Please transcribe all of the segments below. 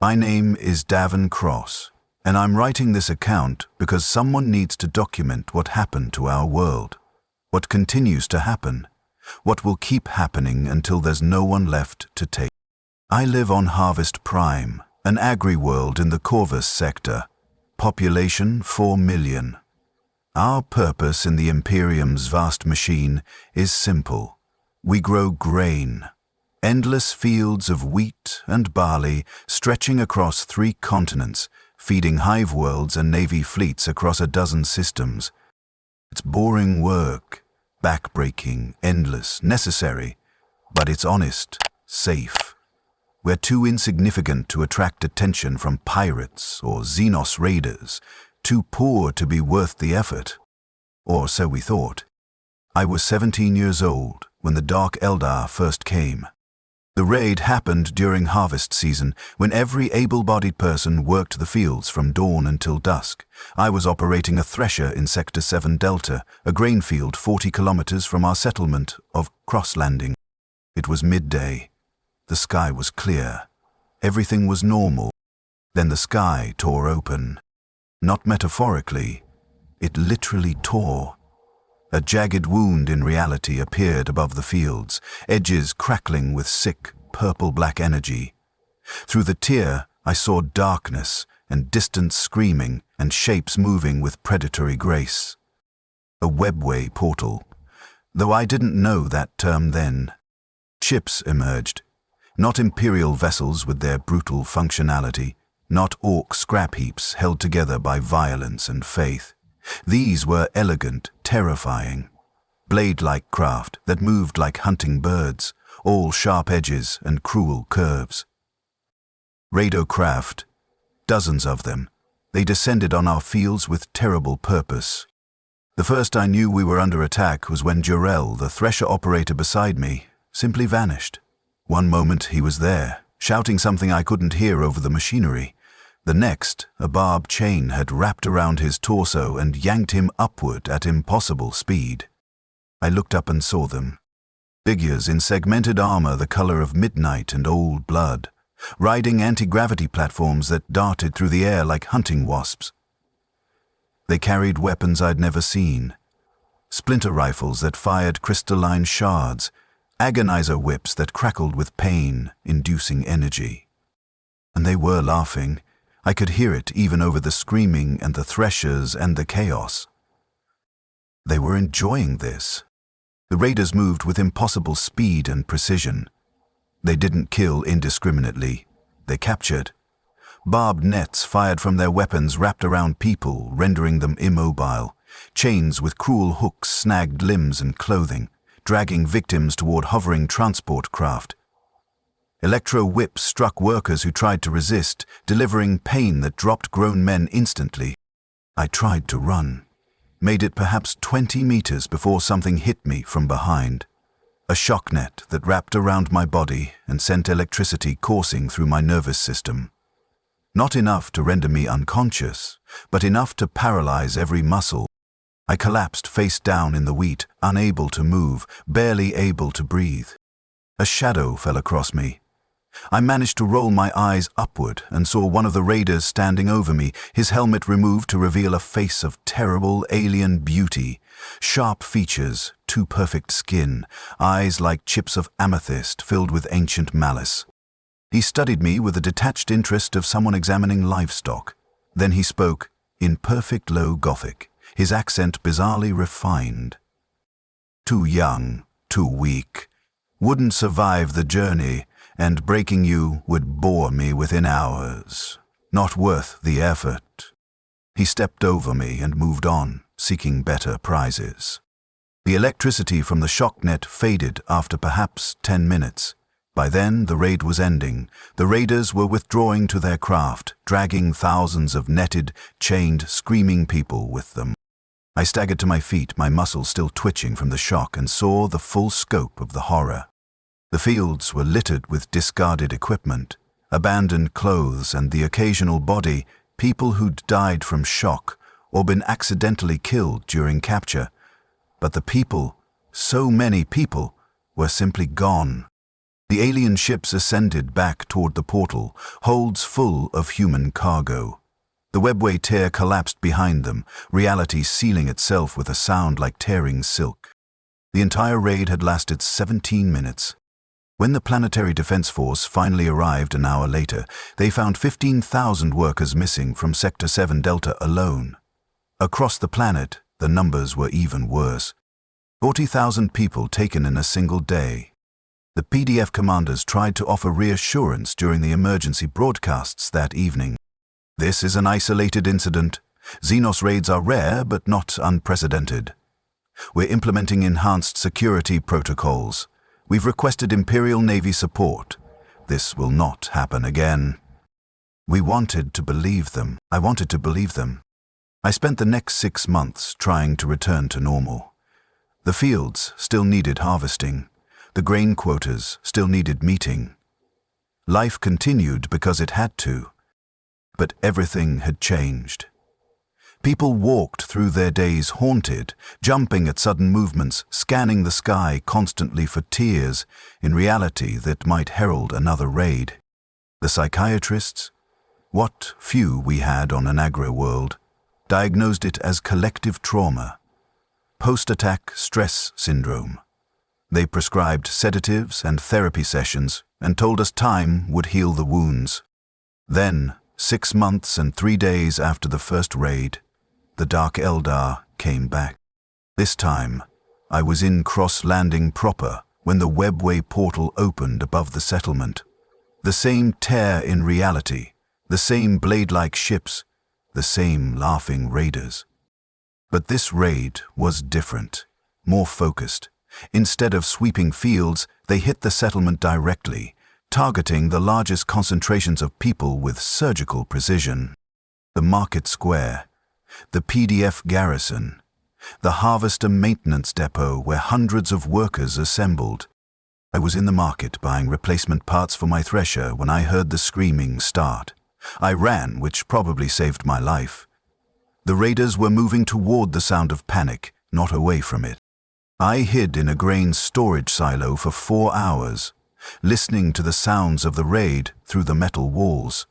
My name is Davin Cross, and I'm writing this account because someone needs to document what happened to our world, what continues to happen, what will keep happening until there's no one left to take. I live on Harvest Prime, an agri-world in the Corvus sector, population 4 million. Our purpose in the Imperium's vast machine is simple. We grow grain. Endless fields of wheat and barley stretching across 3 continents, feeding hive worlds and navy fleets across a dozen systems. It's boring work, backbreaking, endless, necessary, but it's honest, safe. We're too insignificant to attract attention from pirates or Xenos raiders, too poor to be worth the effort. Or so we thought. I was 17 years old when the Dark Eldar first came. The raid happened during harvest season, when every able-bodied person worked the fields from dawn until dusk. I was operating a thresher in Sector 7 Delta, a grain field 40 kilometers from our settlement of Cross Landing. It was midday. The sky was clear. Everything was normal. Then the sky tore open. Not metaphorically, it literally tore. A jagged wound in reality appeared above the fields, edges crackling with sick, purple-black energy. Through the tear, I saw darkness and distant screaming and shapes moving with predatory grace. A webway portal. Though I didn't know that term then. Ships emerged. Not Imperial vessels with their brutal functionality, not orc scrap heaps held together by violence and faith. These were elegant, terrifying, blade-like craft that moved like hunting birds, all sharp edges and cruel curves. Raider craft, dozens of them, they descended on our fields with terrible purpose. The first I knew we were under attack was when Jarrell, the thresher operator beside me, simply vanished. One moment he was there, shouting something I couldn't hear over the machinery. The next, a barbed chain had wrapped around his torso and yanked him upward at impossible speed. I looked up and saw them. Figures in segmented armor the color of midnight and old blood, riding anti-gravity platforms that darted through the air like hunting wasps. They carried weapons I'd never seen. Splinter rifles that fired crystalline shards, agonizer whips that crackled with pain, inducing energy. And they were laughing. I could hear it even over the screaming and the threshers and the chaos. They were enjoying this. The raiders moved with impossible speed and precision. They didn't kill indiscriminately. They captured. Barbed nets fired from their weapons wrapped around people, rendering them immobile. Chains with cruel hooks snagged limbs and clothing, dragging victims toward hovering transport craft. Electro whips struck workers who tried to resist, delivering pain that dropped grown men instantly. I tried to run. Made it perhaps 20 meters before something hit me from behind. A shock net that wrapped around my body and sent electricity coursing through my nervous system. Not enough to render me unconscious, but enough to paralyze every muscle. I collapsed face down in the wheat, unable to move, barely able to breathe. A shadow fell across me. I managed to roll my eyes upward and saw one of the raiders standing over me, his helmet removed to reveal a face of terrible alien beauty, sharp features, too perfect skin, eyes like chips of amethyst filled with ancient malice. He studied me with the detached interest of someone examining livestock. Then he spoke, in perfect low Gothic, his accent bizarrely refined. Too young, too weak, wouldn't survive the journey, and breaking you would bore me within hours. Not worth the effort. He stepped over me and moved on, seeking better prizes. The electricity from the shock net faded after perhaps 10 minutes. By then, the raid was ending. The raiders were withdrawing to their craft, dragging thousands of netted, chained, screaming people with them. I staggered to my feet, my muscles still twitching from the shock, and saw the full scope of the horror. The fields were littered with discarded equipment, abandoned clothes, and the occasional body, people who'd died from shock or been accidentally killed during capture. But the people, so many people, were simply gone. The alien ships ascended back toward the portal, holds full of human cargo. The webway tear collapsed behind them, reality sealing itself with a sound like tearing silk. The entire raid had lasted 17 minutes. When the Planetary Defense Force finally arrived an hour later, they found 15,000 workers missing from Sector 7 Delta alone. Across the planet, the numbers were even worse. 40,000 people taken in a single day. The PDF commanders tried to offer reassurance during the emergency broadcasts that evening. This is an isolated incident. Xenos raids are rare but not unprecedented. We're implementing enhanced security protocols. We've requested Imperial Navy support. This will not happen again. We wanted to believe them. I wanted to believe them. I spent the next 6 months trying to return to normal. The fields still needed harvesting. The grain quotas still needed meeting. Life continued because it had to. But everything had changed. People walked through their days haunted, jumping at sudden movements, scanning the sky constantly for tears in reality that might herald another raid. The psychiatrists, what few we had on an agro-world, diagnosed it as collective trauma, post-attack stress syndrome. They prescribed sedatives and therapy sessions and told us time would heal the wounds. Then, 6 months and 3 days after the first raid, the Dark Eldar came back. This time, I was in Cross Landing proper when the webway portal opened above the settlement. The same tear in reality, the same blade-like ships, the same laughing raiders. But this raid was different, more focused. Instead of sweeping fields, they hit the settlement directly, targeting the largest concentrations of people with surgical precision. The market square, the PDF garrison, the harvester maintenance depot where hundreds of workers assembled. I was in the market buying replacement parts for my thresher when I heard the screaming start. I ran, which probably saved my life. The raiders were moving toward the sound of panic, not away from it. I hid in a grain storage silo for 4 hours, listening to the sounds of the raid through the metal walls.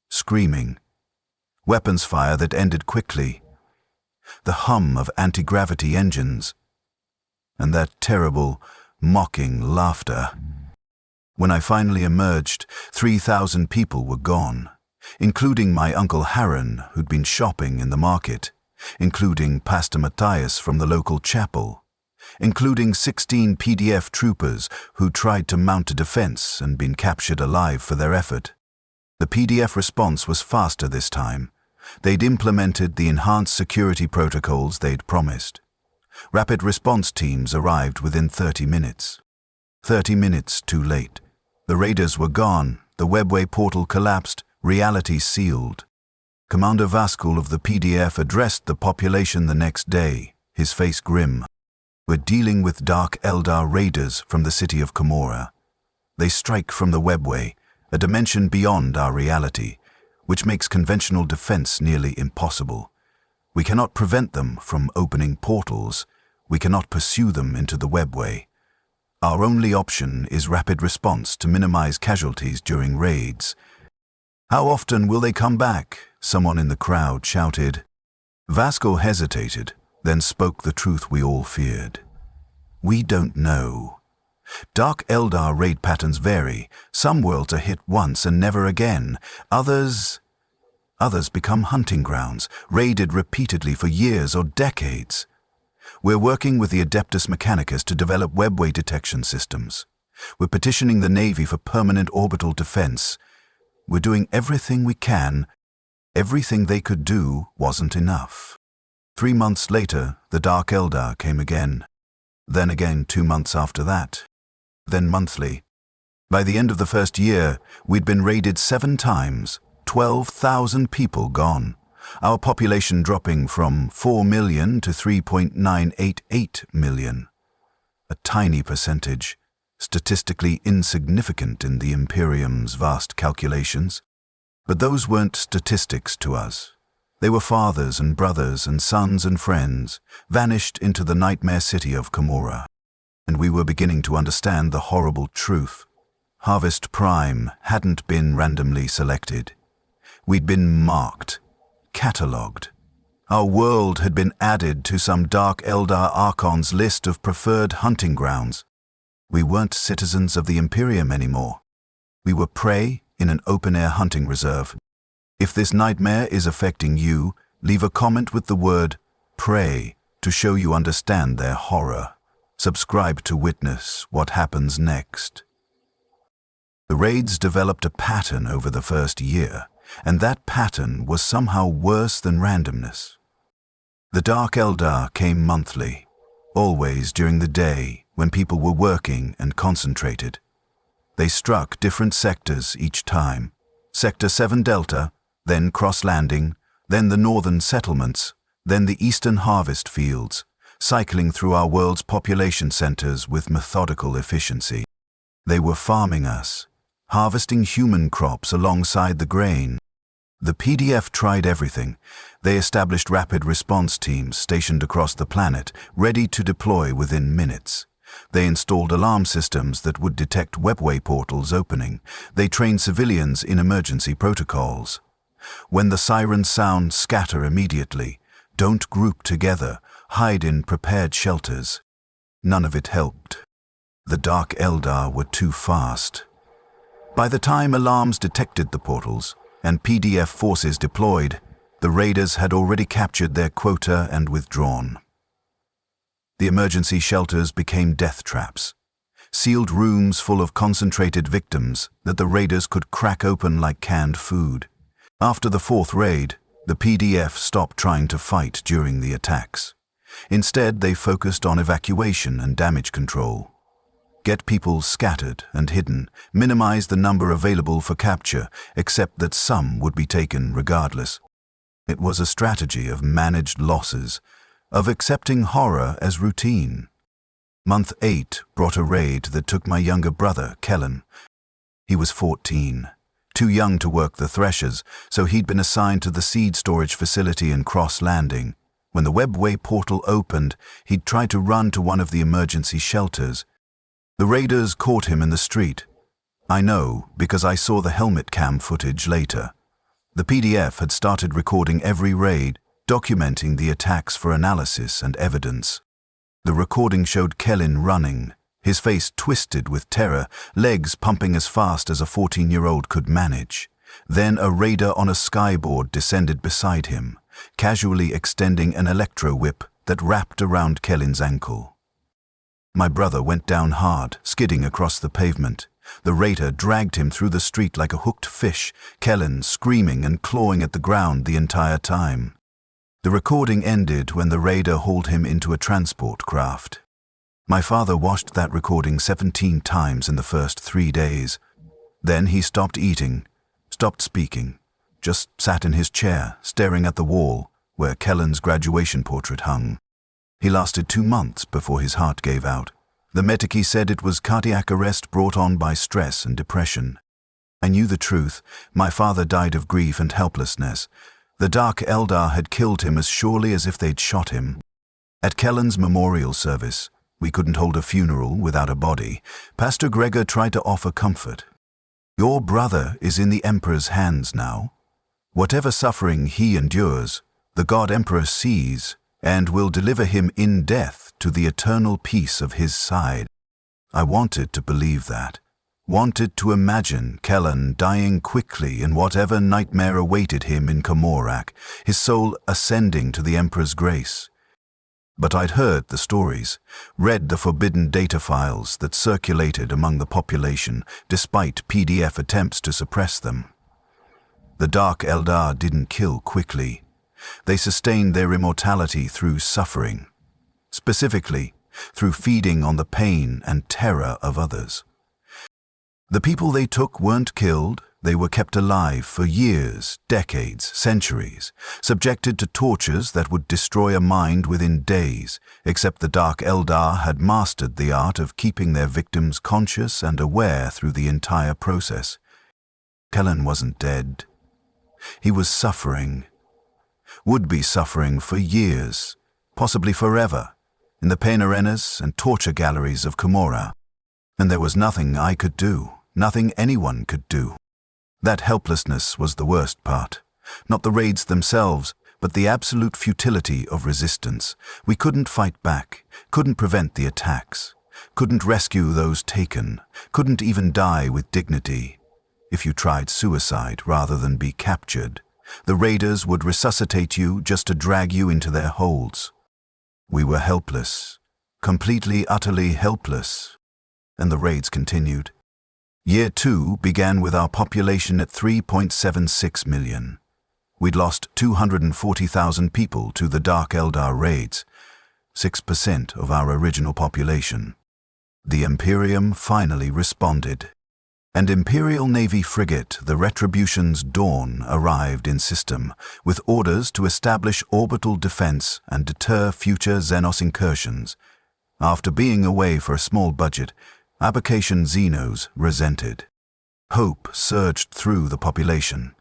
Screaming. Weapons fire that ended quickly. The hum of anti-gravity engines. And that terrible, mocking laughter. When I finally emerged, 3,000 people were gone, including my Uncle Harron, who'd been shopping in the market, including Pastor Matthias from the local chapel, including 16 PDF troopers who tried to mount a defense and been captured alive for their effort. The PDF response was faster this time. They'd implemented the enhanced security protocols they'd promised. Rapid response teams arrived within 30 minutes. 30 minutes too late. The raiders were gone, the webway portal collapsed, reality sealed. Commander Vaskul of the PDF addressed the population the next day, his face grim. We're dealing with Dark Eldar raiders from the city of Komora. They strike from the webway, a dimension beyond our reality, which makes conventional defense nearly impossible. We cannot prevent them from opening portals. We cannot pursue them into the webway. Our only option is rapid response to minimize casualties during raids. How often will they come back? Someone in the crowd shouted. Vasco hesitated, then spoke the truth we all feared. We don't know. Dark Eldar raid patterns vary. Some worlds are hit once and never again. Others become hunting grounds, raided repeatedly for years or decades. We're working with the Adeptus Mechanicus to develop webway detection systems. We're petitioning the Navy for permanent orbital defense. We're doing everything we can. Everything they could do wasn't enough. 3 months later, the Dark Eldar came again. Then again 2 months after that. Then monthly. By the end of the first year, we'd been raided 7 times, 12,000 people gone. Our population dropping from 4 million to 3.988 million. A tiny percentage, statistically insignificant in the Imperium's vast calculations. But those weren't statistics to us. They were fathers and brothers and sons and friends, vanished into the nightmare city of Komora. And we were beginning to understand the horrible truth. Harvest Prime hadn't been randomly selected. We'd been marked, catalogued. Our world had been added to some Dark Eldar Archon's list of preferred hunting grounds. We weren't citizens of the Imperium anymore. We were prey in an open-air hunting reserve. If this nightmare is affecting you, leave a comment with the word "prey" to show you understand their horror. Subscribe to witness what happens next. The raids developed a pattern over the first year, and that pattern was somehow worse than randomness. The Dark Eldar came monthly, always during the day when people were working and concentrated. They struck different sectors each time. Sector 7 Delta, then Cross Landing, then the northern settlements, then the eastern harvest fields, cycling through our world's population centers with methodical efficiency. They were farming us, harvesting human crops alongside the grain. The PDF tried everything. They established rapid response teams stationed across the planet, ready to deploy within minutes. They installed alarm systems that would detect webway portals opening. They trained civilians in emergency protocols. When the sirens sound, scatter immediately. Don't group together. Hide in prepared shelters. None of it helped. The Dark Eldar were too fast. By the time alarms detected the portals and PDF forces deployed, the raiders had already captured their quota and withdrawn. The emergency shelters became death traps, sealed rooms full of concentrated victims that the raiders could crack open like canned food. After the fourth raid, the PDF stopped trying to fight during the attacks. Instead, they focused on evacuation and damage control. Get people scattered and hidden, minimize the number available for capture, except that some would be taken regardless. It was a strategy of managed losses, of accepting horror as routine. Month 8 brought a raid that took my younger brother, Kellen. He was 14, too young to work the threshers, so he'd been assigned to the seed storage facility in Cross Landing. When the webway portal opened, he'd tried to run to one of the emergency shelters. The raiders caught him in the street. I know because I saw the helmet cam footage later. The PDF had started recording every raid, documenting the attacks for analysis and evidence. The recording showed Kellen running, his face twisted with terror, legs pumping as fast as a 14-year-old could manage. Then a raider on a skyboard descended beside him, casually extending an electro whip that wrapped around Kellen's ankle. My brother went down hard, skidding across the pavement. The raider dragged him through the street like a hooked fish, Kellen screaming and clawing at the ground the entire time. The recording ended when the raider hauled him into a transport craft. My father watched that recording 17 times in the first 3 days. Then he stopped eating, stopped speaking, just sat in his chair, staring at the wall where Kellen's graduation portrait hung. He lasted 2 months before his heart gave out. The medici said it was cardiac arrest brought on by stress and depression. I knew the truth. My father died of grief and helplessness. The Dark Eldar had killed him as surely as if they'd shot him. At Kellen's memorial service, we couldn't hold a funeral without a body. Pastor Gregor tried to offer comfort. Your brother is in the Emperor's hands now. Whatever suffering he endures, the God Emperor sees and will deliver him in death to the eternal peace of his side. I wanted to believe that, wanted to imagine Kellen dying quickly in whatever nightmare awaited him in Comorak, his soul ascending to the Emperor's grace. But I'd heard the stories, read the forbidden data files that circulated among the population, despite PDF attempts to suppress them. The Dark Eldar didn't kill quickly. They sustained their immortality through suffering, specifically through feeding on the pain and terror of others. The people they took weren't killed, they were kept alive for years, decades, centuries, subjected to tortures that would destroy a mind within days, except the Dark Eldar had mastered the art of keeping their victims conscious and aware through the entire process. Kellen wasn't dead. He was suffering. Would be suffering for years, possibly forever, in the pain arenas and torture galleries of Comorak. And there was nothing I could do. nothing anyone could do. That helplessness was the worst part. Not the raids themselves, but the absolute futility of resistance. We couldn't fight back, couldn't prevent the attacks, couldn't rescue those taken, couldn't even die with dignity. If you tried suicide rather than be captured, the raiders would resuscitate you just to drag you into their holds. We were helpless, completely, utterly helpless. And the raids continued. Year 2 began with our population at 3.76 million. We'd lost 240,000 people to the Dark Eldar raids, 6% of our original population. The Imperium finally responded. An Imperial Navy frigate, the Retribution's Dawn, arrived in system, with orders to establish orbital defense and deter future Xenos incursions. After being away for a small budget, Avocation Xenos resented. Hope surged through the population.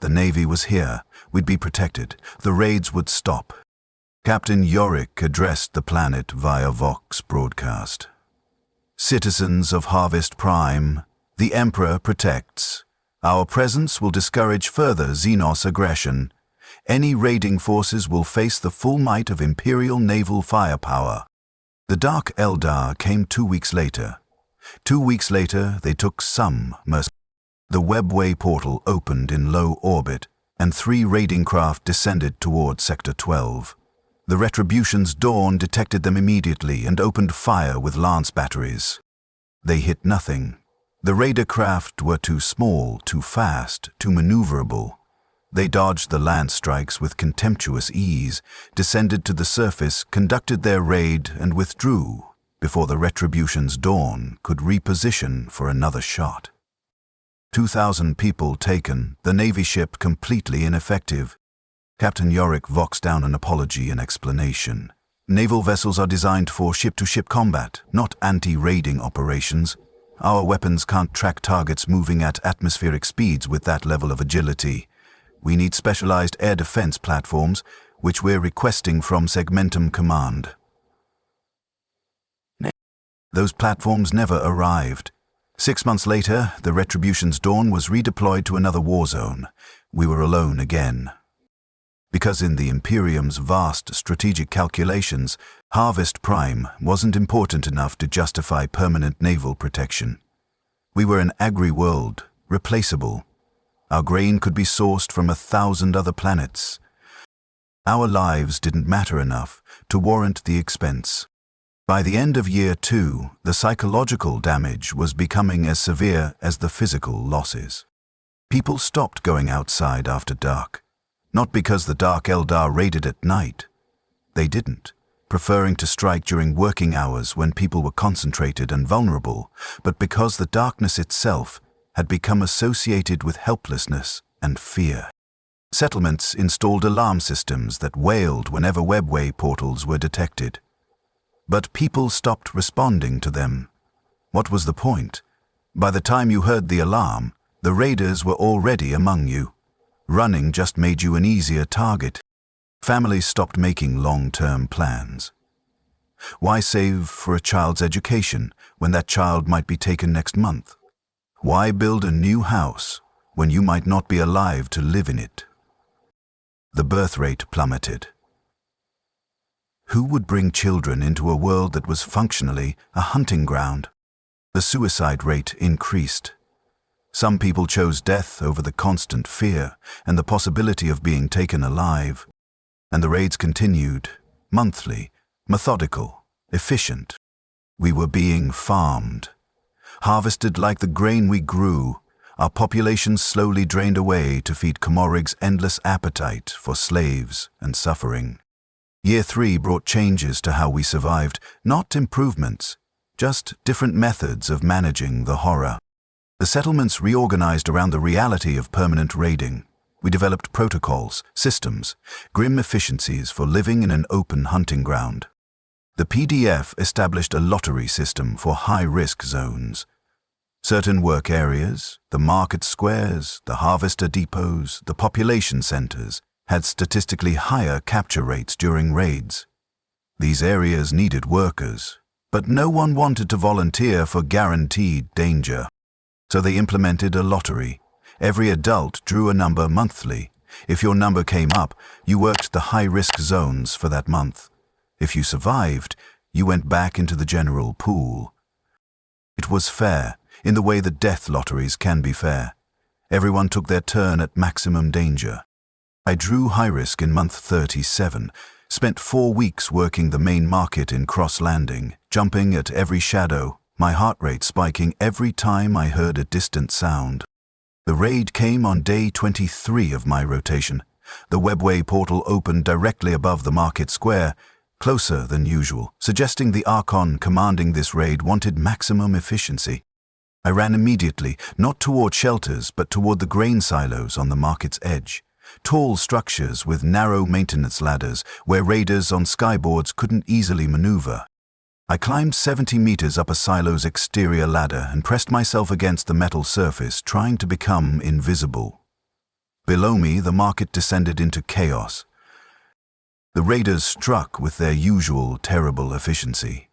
The Navy was here, we'd be protected, the raids would stop. Captain Yorick addressed the planet via Vox broadcast. Citizens of Harvest Prime, the Emperor protects. Our presence will discourage further Xenos aggression. Any raiding forces will face the full might of Imperial naval firepower. The Dark Eldar came 2 weeks later. 2 weeks later, they took some mercy. The webway portal opened in low orbit, and 3 raiding craft descended toward Sector 12. The Retribution's Dawn detected them immediately and opened fire with lance batteries. They hit nothing. The raider craft were too small, too fast, too maneuverable. They dodged the lance strikes with contemptuous ease, descended to the surface, conducted their raid, and withdrew before the Retribution's Dawn could reposition for another shot. 2,000 people taken, the Navy ship completely ineffective. Captain Yorick voxed down an apology and explanation. Naval vessels are designed for ship-to-ship combat, not anti-raiding operations. Our weapons can't track targets moving at atmospheric speeds with that level of agility. We need specialized air defense platforms, which we're requesting from Segmentum Command. Those platforms never arrived. 6 months later, the Retribution's Dawn was redeployed to another war zone. We were alone again. Because in the Imperium's vast strategic calculations, Harvest Prime wasn't important enough to justify permanent naval protection. We were an agri-world, replaceable. Our grain could be sourced from 1,000 other planets. Our lives didn't matter enough to warrant the expense. By the end of Year 2, the psychological damage was becoming as severe as the physical losses. People stopped going outside after dark. Not because the Dark Eldar raided at night. They didn't, preferring to strike during working hours when people were concentrated and vulnerable, but because the darkness itself had become associated with helplessness and fear. Settlements installed alarm systems that wailed whenever webway portals were detected. But people stopped responding to them. What was the point? By the time you heard the alarm, the raiders were already among you. Running just made you an easier target. Families stopped making long-term plans. Why save for a child's education when that child might be taken next month? Why build a new house when you might not be alive to live in it? The birth rate plummeted. Who would bring children into a world that was functionally a hunting ground? The suicide rate increased. Some people chose death over the constant fear and the possibility of being taken alive. And the raids continued, monthly, methodical, efficient. We were being farmed. Harvested like the grain we grew, our population slowly drained away to feed Comorig's endless appetite for slaves and suffering. Year 3 brought changes to how we survived, not improvements, just different methods of managing the horror. The settlements reorganized around the reality of permanent raiding. We developed protocols, systems, grim efficiencies for living in an open hunting ground. The PDF established a lottery system for high-risk zones. Certain work areas, the market squares, the harvester depots, the population centers, had statistically higher capture rates during raids. These areas needed workers, but no one wanted to volunteer for guaranteed danger. So they implemented a lottery. Every adult drew a number monthly. If your number came up, you worked the high-risk zones for that month. If you survived, you went back into the general pool. It was fair, in the way that death lotteries can be fair. Everyone took their turn at maximum danger. I drew high risk in month 37, spent 4 weeks working the main market in Cross Landing, jumping at every shadow, my heart rate spiking every time I heard a distant sound. The raid came on day 23 of my rotation. The webway portal opened directly above the market square, closer than usual, suggesting the Archon commanding this raid wanted maximum efficiency. I ran immediately, not toward shelters, but toward the grain silos on the market's edge. Tall structures with narrow maintenance ladders where raiders on skyboards couldn't easily maneuver. I climbed 70 meters up a silo's exterior ladder and pressed myself against the metal surface, trying to become invisible. Below me, the market descended into chaos. The raiders struck with their usual terrible efficiency.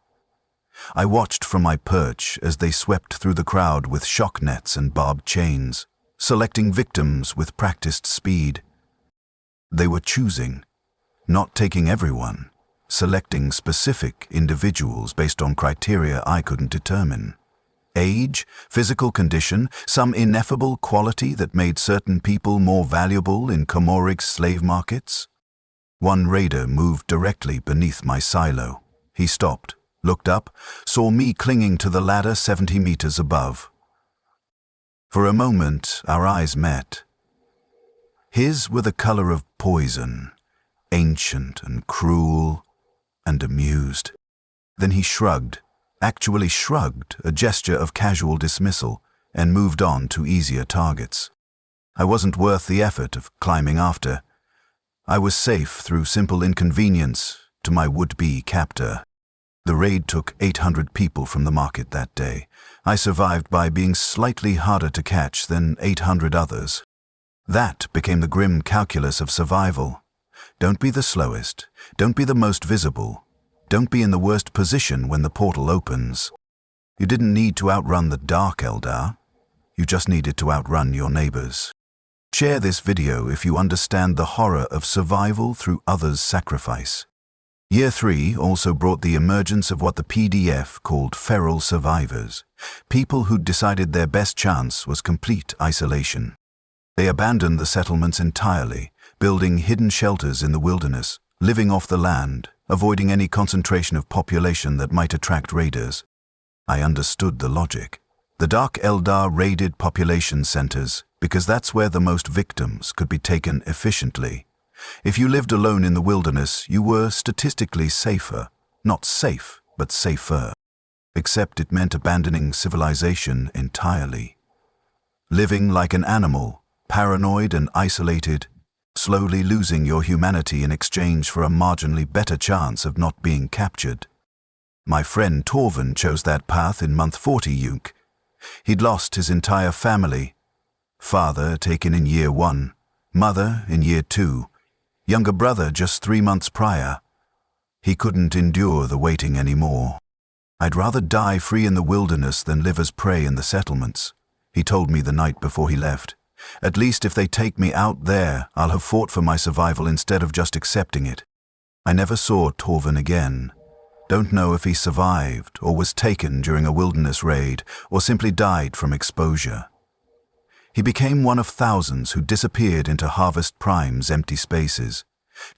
I watched from my perch as they swept through the crowd with shock nets and barbed chains, selecting victims with practiced speed. They were choosing, not taking everyone, selecting specific individuals based on criteria I couldn't determine. Age, physical condition, some ineffable quality that made certain people more valuable in Comorig's slave markets. One raider moved directly beneath my silo. He stopped, looked up, saw me clinging to the ladder 70 meters above. For a moment, our eyes met. His were the color of poison, ancient and cruel and amused. Then he shrugged, actually shrugged, a gesture of casual dismissal, and moved on to easier targets. I wasn't worth the effort of climbing after. I was safe through simple inconvenience to my would-be captor. The raid took 800 people from the market that day. I survived by being slightly harder to catch than 800 others. That became the grim calculus of survival. Don't be the slowest. Don't be the most visible. Don't be in the worst position when the portal opens. You didn't need to outrun the Dark Eldar. You just needed to outrun your neighbors. Share this video if you understand the horror of survival through others' sacrifice. Year 3 also brought the emergence of what the PDF called feral survivors, people who'd decided their best chance was complete isolation. They abandoned the settlements entirely, building hidden shelters in the wilderness, living off the land, avoiding any concentration of population that might attract raiders. I understood the logic. The Dark Eldar raided population centers because that's where the most victims could be taken efficiently. If you lived alone in the wilderness, you were statistically safer. Not safe, but safer. Except it meant abandoning civilization entirely. Living like an animal, paranoid and isolated, slowly losing your humanity in exchange for a marginally better chance of not being captured. My friend Torvin chose that path in month 40 Yunk. He'd lost his entire family. Father taken in year 1, mother in year 2, younger brother just 3 months prior. He couldn't endure the waiting anymore. I'd rather die free in the wilderness than live as prey in the settlements, he told me the night before he left. At least if they take me out there, I'll have fought for my survival instead of just accepting it. I never saw Torvin again. Don't know if he survived or was taken during a wilderness raid or simply died from exposure. He became one of thousands who disappeared into Harvest Prime's empty spaces,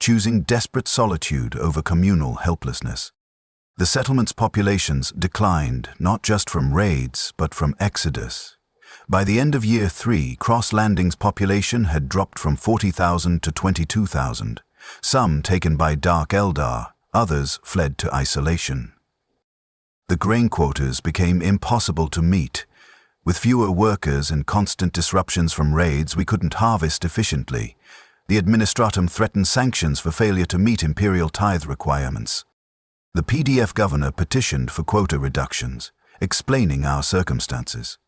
choosing desperate solitude over communal helplessness. The settlement's populations declined not just from raids but from exodus. By the end of year 3, Cross Landing's population had dropped from 40,000 to 22,000, some taken by Dark Eldar, others fled to isolation. The grain quotas became impossible to meet. With fewer workers and constant disruptions from raids, we couldn't harvest efficiently. The Administratum threatened sanctions for failure to meet imperial tithe requirements. The PDF governor petitioned for quota reductions, explaining our circumstances.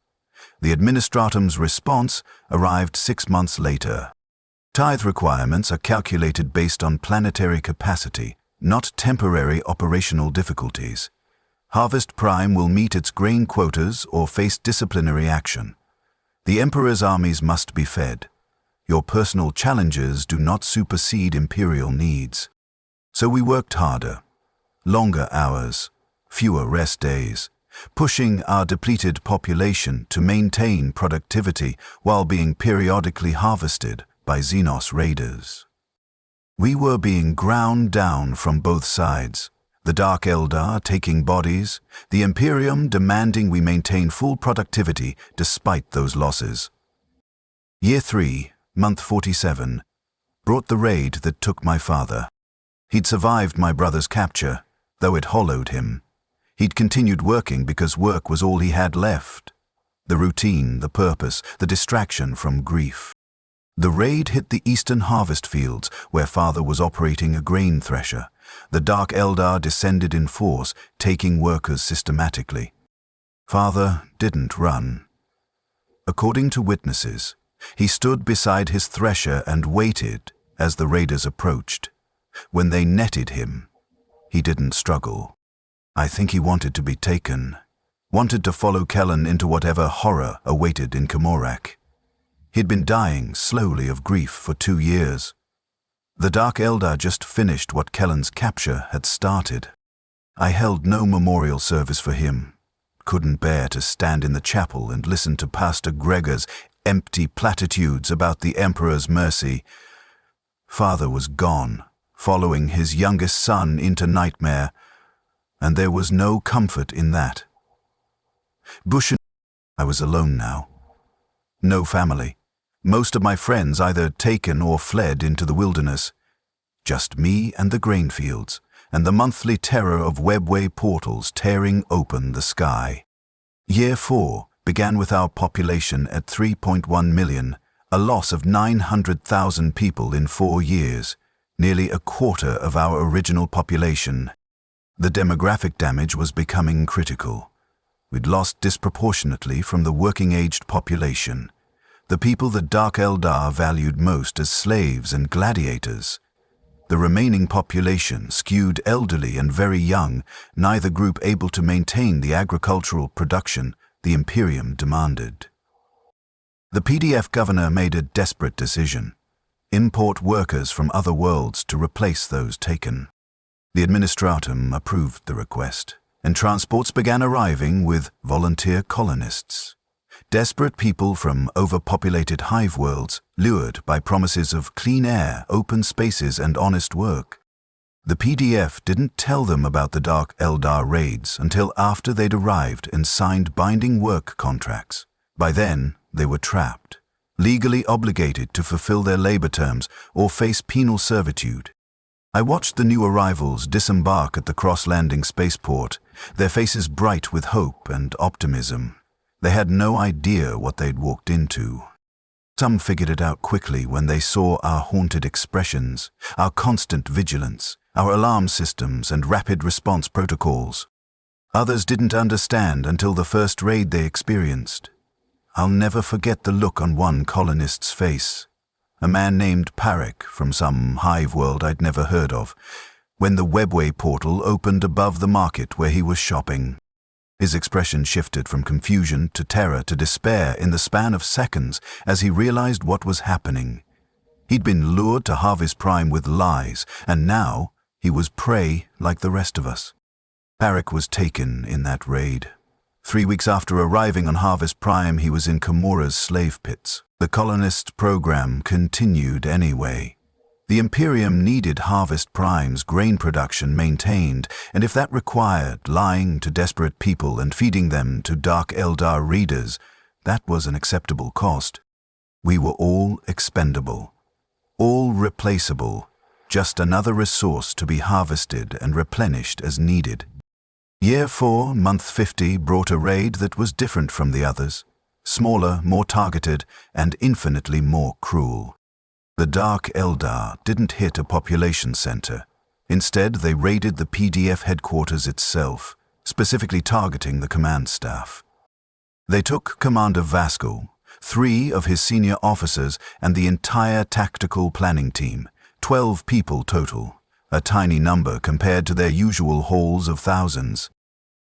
The Administratum's response arrived 6 months later. Tithe requirements are calculated based on planetary capacity, not temporary operational difficulties. Harvest Prime will meet its grain quotas or face disciplinary action. The Emperor's armies must be fed. Your personal challenges do not supersede Imperial needs. So we worked harder. Longer hours, fewer rest days, pushing our depleted population to maintain productivity while being periodically harvested by Xenos raiders. We were being ground down from both sides, the Dark Eldar taking bodies, the Imperium demanding we maintain full productivity despite those losses. Year 3, month 47, brought the raid that took my father. He'd survived my brother's capture, though it hollowed him. He'd continued working because work was all he had left. The routine, the purpose, the distraction from grief. The raid hit the eastern harvest fields, where father was operating a grain thresher. The Dark Eldar descended in force, taking workers systematically. Father didn't run. According to witnesses, he stood beside his thresher and waited as the raiders approached. When they netted him, he didn't struggle. I think he wanted to be taken, wanted to follow Kellen into whatever horror awaited in Comorak. He'd been dying slowly of grief for 2 years. The Dark Eldar just finished what Kellen's capture had started. I held no memorial service for him, couldn't bear to stand in the chapel and listen to Pastor Gregor's empty platitudes about the Emperor's mercy. Father was gone, following his youngest son into nightmare, and there was no comfort in that. I was alone now. No family. Most of my friends either taken or fled into the wilderness. Just me and the grain fields, and the monthly terror of webway portals tearing open the sky. Year 4 began with our population at 3.1 million, a loss of 900,000 people in 4 years, nearly a quarter of our original population. The demographic damage was becoming critical. We'd lost disproportionately from the working-aged population, the people the Dark Eldar valued most as slaves and gladiators. The remaining population skewed elderly and very young, neither group able to maintain the agricultural production the Imperium demanded. The PDF governor made a desperate decision: import workers from other worlds to replace those taken. The administratum approved the request, and transports began arriving with volunteer colonists. Desperate people from overpopulated hive worlds, lured by promises of clean air, open spaces, and honest work. The PDF didn't tell them about the Dark Eldar raids until after they'd arrived and signed binding work contracts. By then, they were trapped, legally obligated to fulfill their labor terms or face penal servitude. I watched the new arrivals disembark at the cross-landing spaceport, their faces bright with hope and optimism. They had no idea what they'd walked into. Some figured it out quickly when they saw our haunted expressions, our constant vigilance, our alarm systems and rapid response protocols. Others didn't understand until the first raid they experienced. I'll never forget the look on one colonist's face, a man named Parik from some hive world I'd never heard of, when the webway portal opened above the market where he was shopping. His expression shifted from confusion to terror to despair in the span of seconds as he realized what was happening. He'd been lured to Harvest Prime with lies, and now he was prey like the rest of us. Parik was taken in that raid. 3 weeks after arriving on Harvest Prime, he was in Comora's slave pits. The colonist program continued anyway. The Imperium needed Harvest Prime's grain production maintained, and if that required lying to desperate people and feeding them to Dark Eldar readers, that was an acceptable cost. We were all expendable, all replaceable, just another resource to be harvested and replenished as needed. Year 4, month 50 brought a raid that was different from the others, smaller, more targeted, and infinitely more cruel. The Dark Eldar didn't hit a population center. Instead, they raided the PDF headquarters itself, specifically targeting the command staff. They took Commander Vasco, 3 of his senior officers, and the entire tactical planning team, 12 people total, a tiny number compared to their usual hauls of thousands.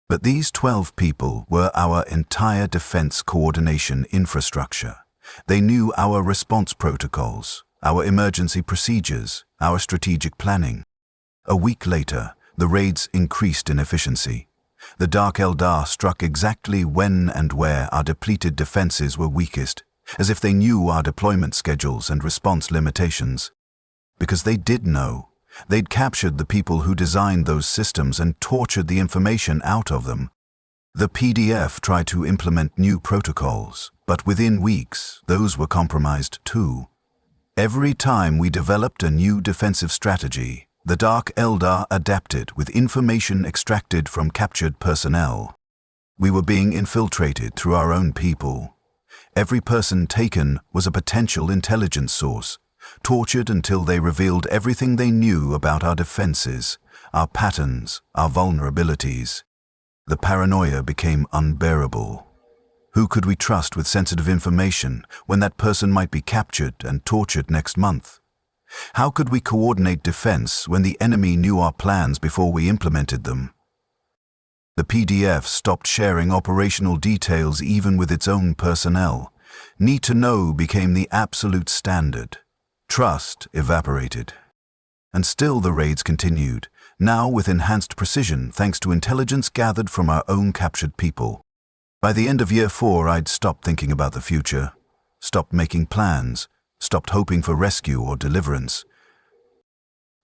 But these 12 people were our entire defense coordination infrastructure. They knew our response protocols, our emergency procedures, our strategic planning. A week later, the raids increased in efficiency. The Dark Eldar struck exactly when and where our depleted defenses were weakest, as if they knew our deployment schedules and response limitations. Because they did know. They'd captured the people who designed those systems and tortured the information out of them. The PDF tried to implement new protocols, but within weeks, those were compromised too. Every time we developed a new defensive strategy, the Dark Eldar adapted with information extracted from captured personnel. We were being infiltrated through our own people. Every person taken was a potential intelligence source, tortured until they revealed everything they knew about our defenses, our patterns, our vulnerabilities. The paranoia became unbearable. Who could we trust with sensitive information when that person might be captured and tortured next month? How could we coordinate defense when the enemy knew our plans before we implemented them? The PDF stopped sharing operational details even with its own personnel. Need to know became the absolute standard. Trust evaporated. And still the raids continued, now with enhanced precision thanks to intelligence gathered from our own captured people. By the end of year 4, I'd stopped thinking about the future, stopped making plans, stopped hoping for rescue or deliverance.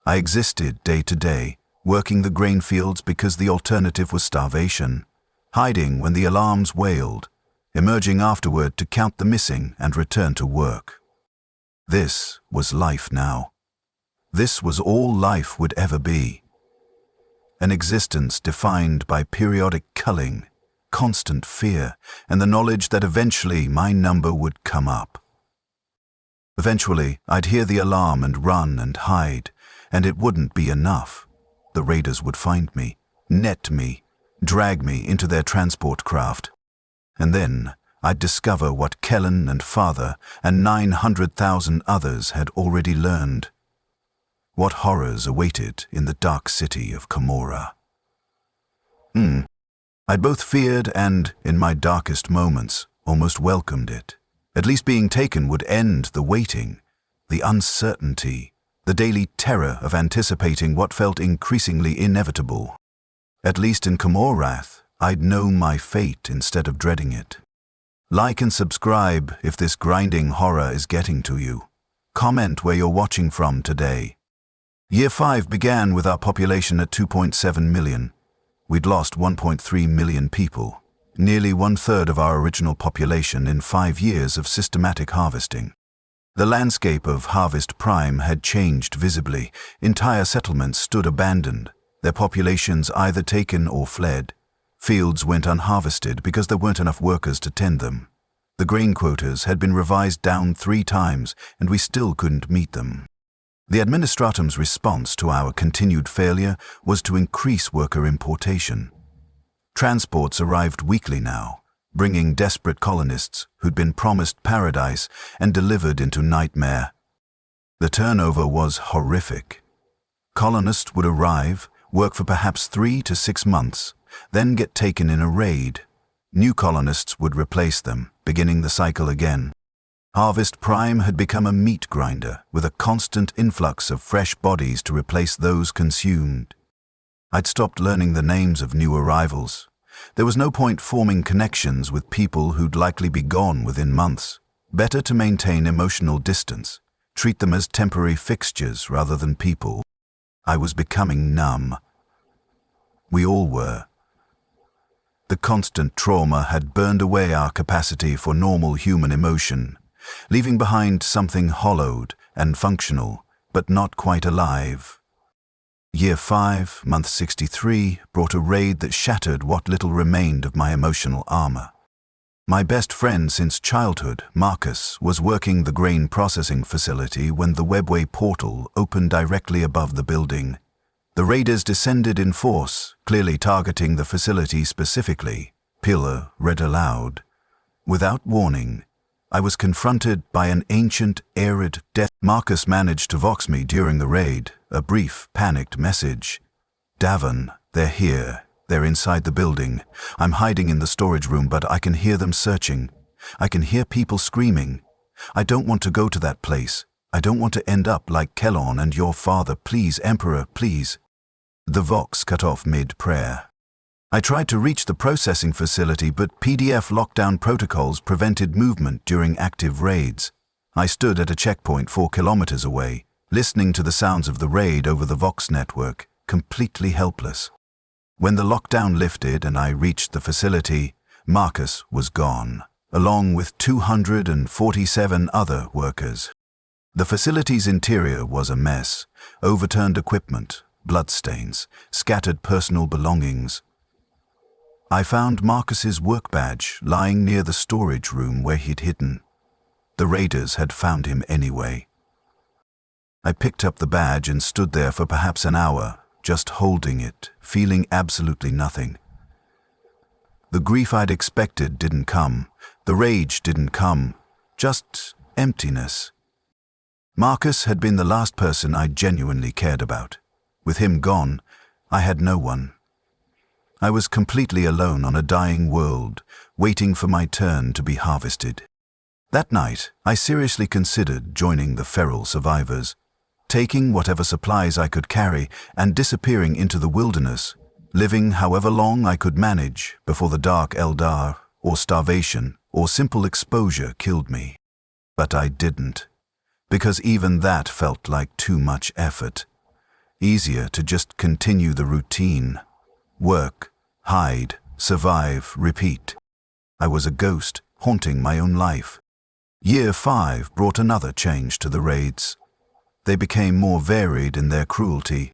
I existed day to day, working the grain fields because the alternative was starvation, hiding when the alarms wailed, emerging afterward to count the missing and return to work. This was life now. This was all life would ever be. An existence defined by periodic culling, constant fear, and the knowledge that eventually my number would come up. Eventually, I'd hear the alarm and run and hide, and it wouldn't be enough. The raiders would find me, net me, drag me into their transport craft. And then I'd discover what Kellen and Father and 900,000 others had already learned. What horrors awaited in the dark city of Camorra. I'd both feared and, in my darkest moments, almost welcomed it. At least being taken would end the waiting, the uncertainty, the daily terror of anticipating what felt increasingly inevitable. At least in Camorrath, I'd know my fate instead of dreading it. Like and subscribe if this grinding horror is getting to you. Comment where you're watching from today. Year 5 began with our population at 2.7 million. We'd lost 1.3 million people, nearly 1/3 of our original population in 5 years of systematic harvesting. The landscape of Harvest Prime had changed visibly. Entire settlements stood abandoned, their populations either taken or fled. Fields went unharvested because there weren't enough workers to tend them. The grain quotas had been revised down 3 times, and we still couldn't meet them. The Administratum's response to our continued failure was to increase worker importation. Transports arrived weekly now, bringing desperate colonists who'd been promised paradise and delivered into nightmare. The turnover was horrific. Colonists would arrive, work for perhaps 3 to 6 months, then get taken in a raid. New colonists would replace them, beginning the cycle again. Harvest Prime had become a meat grinder, with a constant influx of fresh bodies to replace those consumed. I'd stopped learning the names of new arrivals. There was no point forming connections with people who'd likely be gone within months. Better to maintain emotional distance, treat them as temporary fixtures rather than people. I was becoming numb. We all were. The constant trauma had burned away our capacity for normal human emotion, leaving behind something hollowed and functional, but not quite alive. Year 5, month 63, brought a raid that shattered what little remained of my emotional armor. My best friend since childhood, Marcus, was working the grain processing facility when the webway portal opened directly above the building. The raiders descended in force, clearly targeting the facility specifically. Pillar read aloud. Without warning, I was confronted by an ancient, arid death. Marcus managed to vox me during the raid, a brief, panicked message. "Davon, they're here. They're inside the building. I'm hiding in the storage room, but I can hear them searching. I can hear people screaming. I don't want to go to that place. I don't want to end up like Kellon and your father. Please, Emperor, please. The Vox cut off mid-prayer. I tried to reach the processing facility, but PDF lockdown protocols prevented movement during active raids. I stood at a checkpoint 4 kilometers away, listening to the sounds of the raid over the Vox network, completely helpless. When the lockdown lifted and I reached the facility, Marcus was gone, along with 247 other workers. The facility's interior was a mess: overturned equipment, bloodstains, scattered personal belongings. I found Marcus's work badge lying near the storage room where he'd hidden. The raiders had found him anyway. I picked up the badge and stood there for perhaps an hour, just holding it, feeling absolutely nothing. The grief I'd expected didn't come. The rage didn't come. Just emptiness. Marcus had been the last person I genuinely cared about. With him gone, I had no one. I was completely alone on a dying world, waiting for my turn to be harvested. That night, I seriously considered joining the feral survivors, taking whatever supplies I could carry and disappearing into the wilderness, living however long I could manage before the Dark Eldar, or starvation, or simple exposure killed me. But I didn't, because even that felt like too much effort. Easier to just continue the routine. Work, hide, survive, repeat. I was a ghost, haunting my own life. Year 5 brought another change to the raids. They became more varied in their cruelty.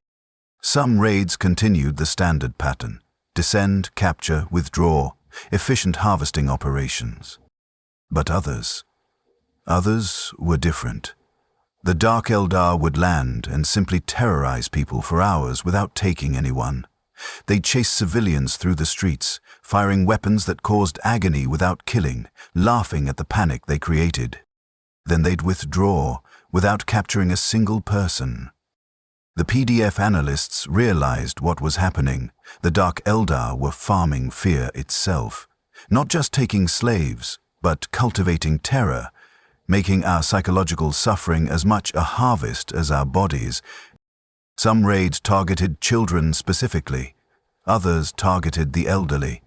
Some raids continued the standard pattern: descend, capture, withdraw, efficient harvesting operations. But others were different. The Dark Eldar would land and simply terrorize people for hours without taking anyone. They'd chase civilians through the streets, firing weapons that caused agony without killing, laughing at the panic they created. Then they'd withdraw without capturing a single person. The PDF analysts realized what was happening. The Dark Eldar were farming fear itself, not just taking slaves, but cultivating terror, making our psychological suffering as much a harvest as our bodies. Some raids targeted children specifically. Others targeted the elderly.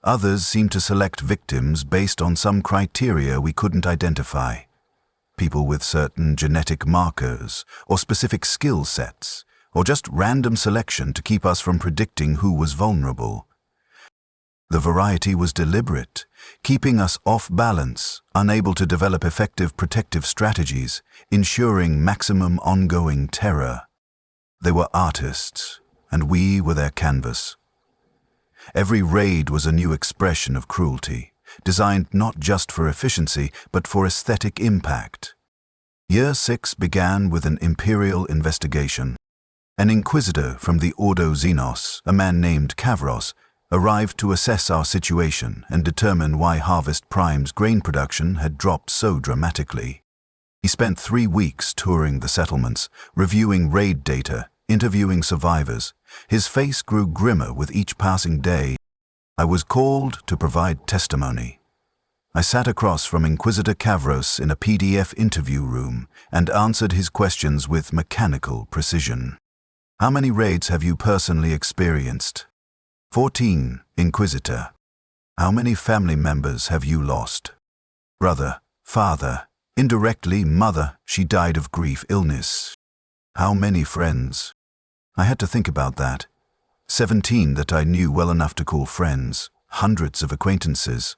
Others seemed to select victims based on some criteria we couldn't identify. People with certain genetic markers, or specific skill sets, or just random selection to keep us from predicting who was vulnerable. The variety was deliberate, keeping us off balance, unable to develop effective protective strategies, ensuring maximum ongoing terror. They were artists, and we were their canvas. Every raid was a new expression of cruelty, designed not just for efficiency, but for aesthetic impact. Year 6 began with an Imperial investigation. An inquisitor from the Ordo Xenos, a man named Kavros, arrived to assess our situation and determine why Harvest Prime's grain production had dropped so dramatically. He spent 3 weeks touring the settlements, reviewing raid data, interviewing survivors. His face grew grimmer with each passing day. I was called to provide testimony. I sat across from Inquisitor Kavros in a PDF interview room and answered his questions with mechanical precision. How many raids have you personally experienced? 14, Inquisitor. How many family members have you lost? Brother, father, indirectly mother, she died of grief, illness. How many friends? I had to think about that. 17 that I knew well enough to call friends, hundreds of acquaintances.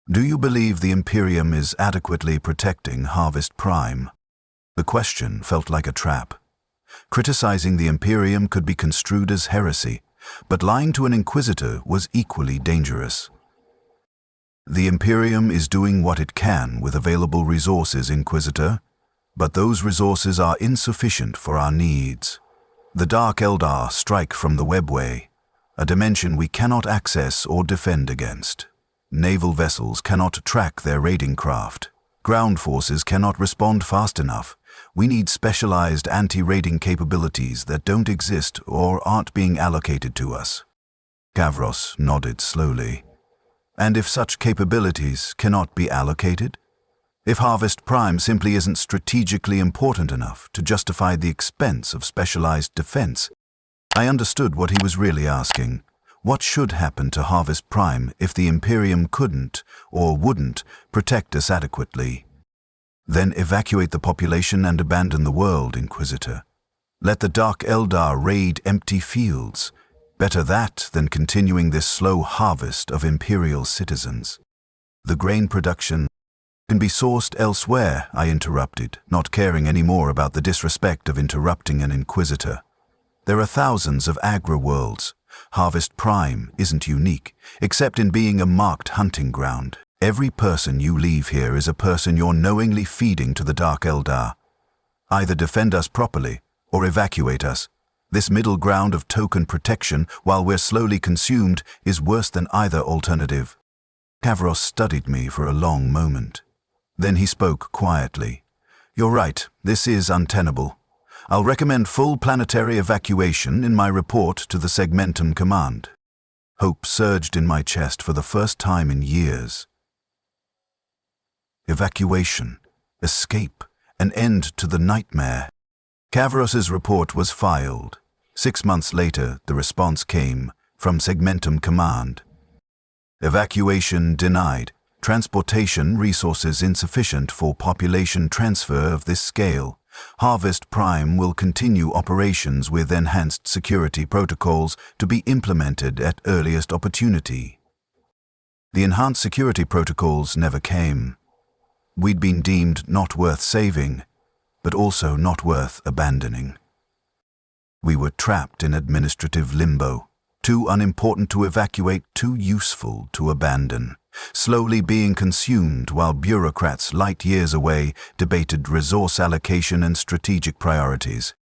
Do you believe the Imperium is adequately protecting Harvest Prime? The question felt like a trap. Criticizing the Imperium could be construed as heresy, but lying to an Inquisitor was equally dangerous. The Imperium is doing what it can with available resources, Inquisitor, but those resources are insufficient for our needs. The Dark Eldar strike from the webway, a dimension we cannot access or defend against. Naval vessels cannot track their raiding craft. Ground forces cannot respond fast enough. We need specialized anti-raiding capabilities that don't exist or aren't being allocated to us. Gavros nodded slowly. And if such capabilities cannot be allocated? If Harvest Prime simply isn't strategically important enough to justify the expense of specialized defense? I understood what he was really asking. What should happen to Harvest Prime if the Imperium couldn't, or wouldn't, protect us adequately? Then evacuate the population and abandon the world, Inquisitor. Let the Dark Eldar raid empty fields. Better that than continuing this slow harvest of Imperial citizens. The grain production can be sourced elsewhere, I interrupted, not caring any more about the disrespect of interrupting an Inquisitor. There are thousands of agri-worlds. Harvest Prime isn't unique, except in being a marked hunting ground. Every person you leave here is a person you're knowingly feeding to the Dark Eldar. Either defend us properly, or evacuate us. This middle ground of token protection, while we're slowly consumed, is worse than either alternative. Gavros studied me for a long moment. Then he spoke quietly. You're right, this is untenable. I'll recommend full planetary evacuation in my report to the Segmentum Command. Hope surged in my chest for the first time in years. Evacuation, escape, an end to the nightmare. Gavros's report was filed. 6 months later, the response came from Segmentum Command. Evacuation denied. Transportation resources insufficient for population transfer of this scale. Harvest Prime will continue operations with enhanced security protocols to be implemented at earliest opportunity. The enhanced security protocols never came. We'd been deemed not worth saving, but also not worth abandoning. We were trapped in administrative limbo, too unimportant to evacuate, too useful to abandon, slowly being consumed while bureaucrats light years away debated resource allocation and strategic priorities.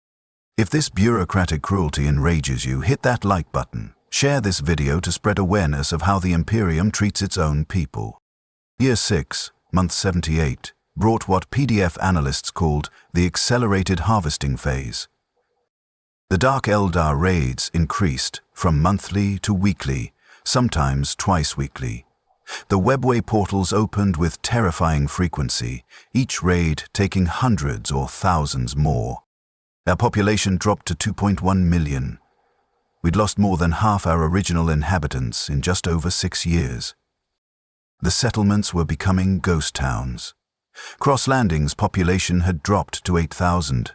If this bureaucratic cruelty enrages you, hit that like button. Share this video to spread awareness of how the Imperium treats its own people. Year 6, month 78, brought what PDF analysts called the accelerated harvesting phase. The Dark Eldar raids increased from monthly to weekly, sometimes twice weekly. The webway portals opened with terrifying frequency, each raid taking hundreds or thousands more. Our population dropped to 2.1 million. We'd lost more than half our original inhabitants in just over 6 years. The settlements were becoming ghost towns. Cross Landing's population had dropped to 8,000,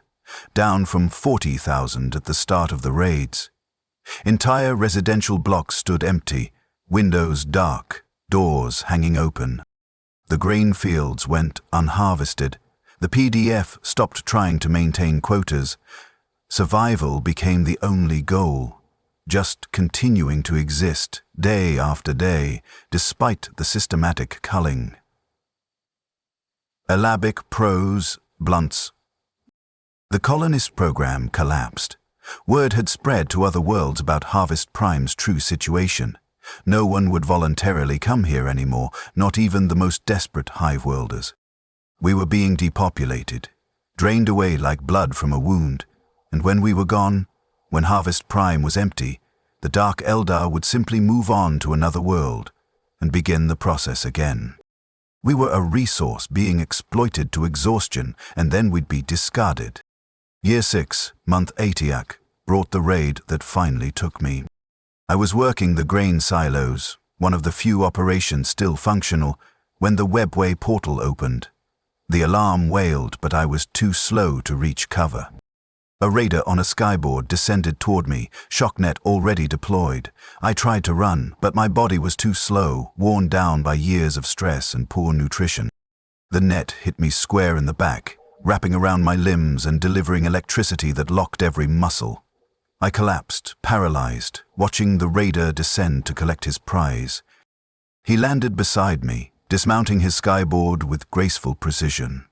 down from 40,000 at the start of the raids. Entire residential blocks stood empty, windows dark, doors hanging open. The grain fields went unharvested. The PDF stopped trying to maintain quotas. Survival became the only goal, just continuing to exist day after day, despite the systematic culling. Alabic prose, blunts. The colonist program collapsed. Word had spread to other worlds about Harvest Prime's true situation. No one would voluntarily come here anymore, not even the most desperate hive-worlders. We were being depopulated, drained away like blood from a wound, and when we were gone, when Harvest Prime was empty, the Dark Eldar would simply move on to another world and begin the process again. We were a resource being exploited to exhaustion, and then we'd be discarded. Year 6, month 80 brought the raid that finally took me. I was working the grain silos, one of the few operations still functional, when the webway portal opened. The alarm wailed, but I was too slow to reach cover. A raider on a skyboard descended toward me, shocknet already deployed. I tried to run, but my body was too slow, worn down by years of stress and poor nutrition. The net hit me square in the back, wrapping around my limbs and delivering electricity that locked every muscle. I collapsed, paralyzed, watching the raider descend to collect his prize. He landed beside me, dismounting his skyboard with graceful precision.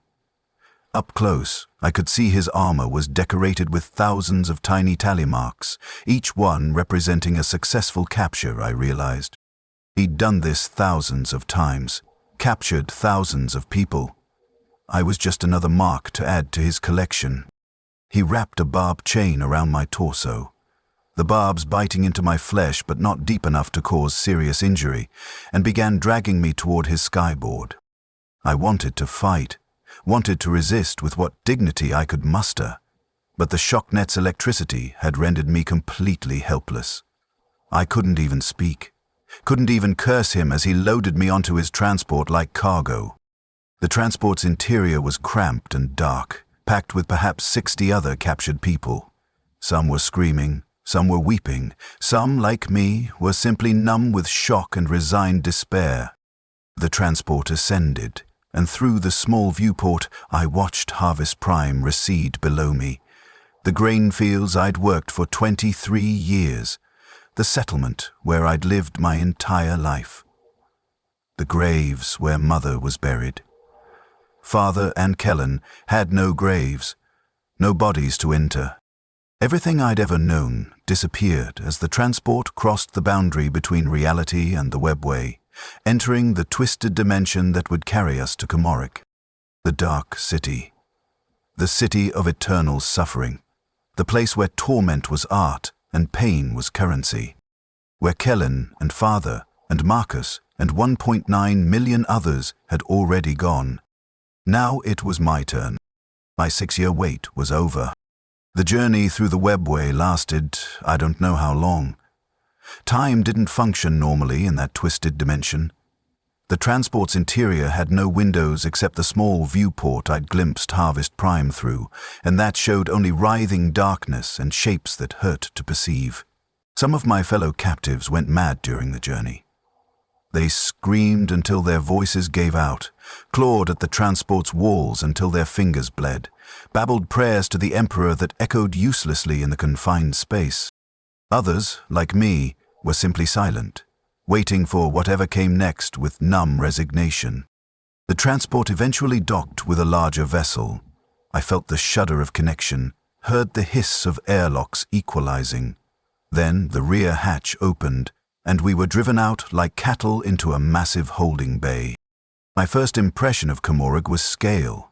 Up close, I could see his armor was decorated with thousands of tiny tally marks, each one representing a successful capture, I realized. He'd done this thousands of times, captured thousands of people. I was just another mark to add to his collection. He wrapped a barbed chain around my torso. the barbs biting into my flesh but not deep enough to cause serious injury, and began dragging me toward his skyboard. I wanted to fight, wanted to resist with what dignity I could muster, but the shocknet's electricity had rendered me completely helpless. I couldn't even speak, couldn't even curse him as he loaded me onto his transport like cargo. The transport's interior was cramped and dark, packed with perhaps 60 other captured people. Some were screaming, some were weeping, some, like me, were simply numb with shock and resigned despair. The transport ascended, and through the small viewport I watched Harvest Prime recede below me. The grain fields I'd worked for 23 years, the settlement where I'd lived my entire life. The graves where Mother was buried. Father and Kellen had no graves, no bodies to enter. Everything I'd ever known disappeared as the transport crossed the boundary between reality and the webway, entering the twisted dimension that would carry us to Komorik. The Dark City. The city of eternal suffering. The place where torment was art and pain was currency. Where Kellen and Father and Marcus and 1.9 million others had already gone. Now it was my turn. My 6-year wait was over. The journey through the webway lasted, I don't know how long. Time didn't function normally in that twisted dimension. The transport's interior had no windows except the small viewport I'd glimpsed Harvest Prime through, and that showed only writhing darkness and shapes that hurt to perceive. Some of my fellow captives went mad during the journey. They screamed until their voices gave out, clawed at the transport's walls until their fingers bled, babbled prayers to the Emperor that echoed uselessly in the confined space. Others, like me, were simply silent, waiting for whatever came next with numb resignation. The transport eventually docked with a larger vessel. I felt the shudder of connection, heard the hiss of airlocks equalizing. Then the rear hatch opened, and we were driven out like cattle into a massive holding bay. My first impression of Komorik was scale.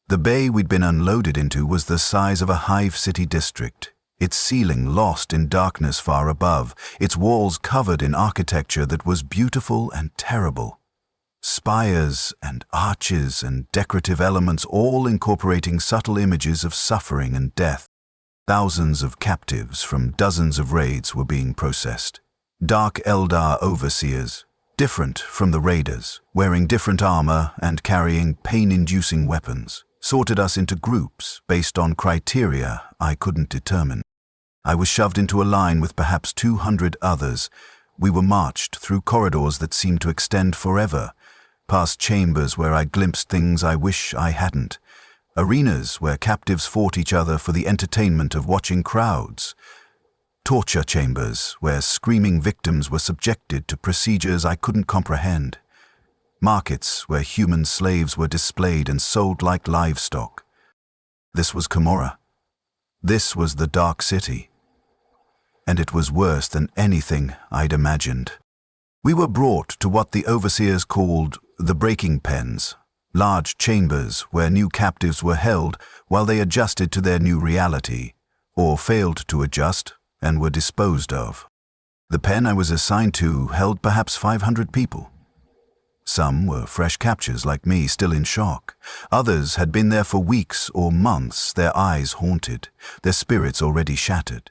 The bay we'd been unloaded into was the size of a hive city district, its ceiling lost in darkness far above, its walls covered in architecture that was beautiful and terrible. Spires and arches and decorative elements all incorporating subtle images of suffering and death. Thousands of captives from dozens of raids were being processed. Dark Eldar overseers, different from the raiders, wearing different armor and carrying pain-inducing weapons, sorted us into groups based on criteria I couldn't determine. I was shoved into a line with perhaps 200 others. We were marched through corridors that seemed to extend forever, past chambers where I glimpsed things I wish I hadn't, arenas where captives fought each other for the entertainment of watching crowds, torture chambers where screaming victims were subjected to procedures I couldn't comprehend, markets where human slaves were displayed and sold like livestock. This was Komorra. This was the Dark City. And it was worse than anything I'd imagined. We were brought to what the overseers called the breaking pens, large chambers where new captives were held while they adjusted to their new reality, or failed to adjust and were disposed of. The pen I was assigned to held perhaps 500 people. Some were fresh captures like me, still in shock. Others had been there for weeks or months, their eyes haunted, their spirits already shattered.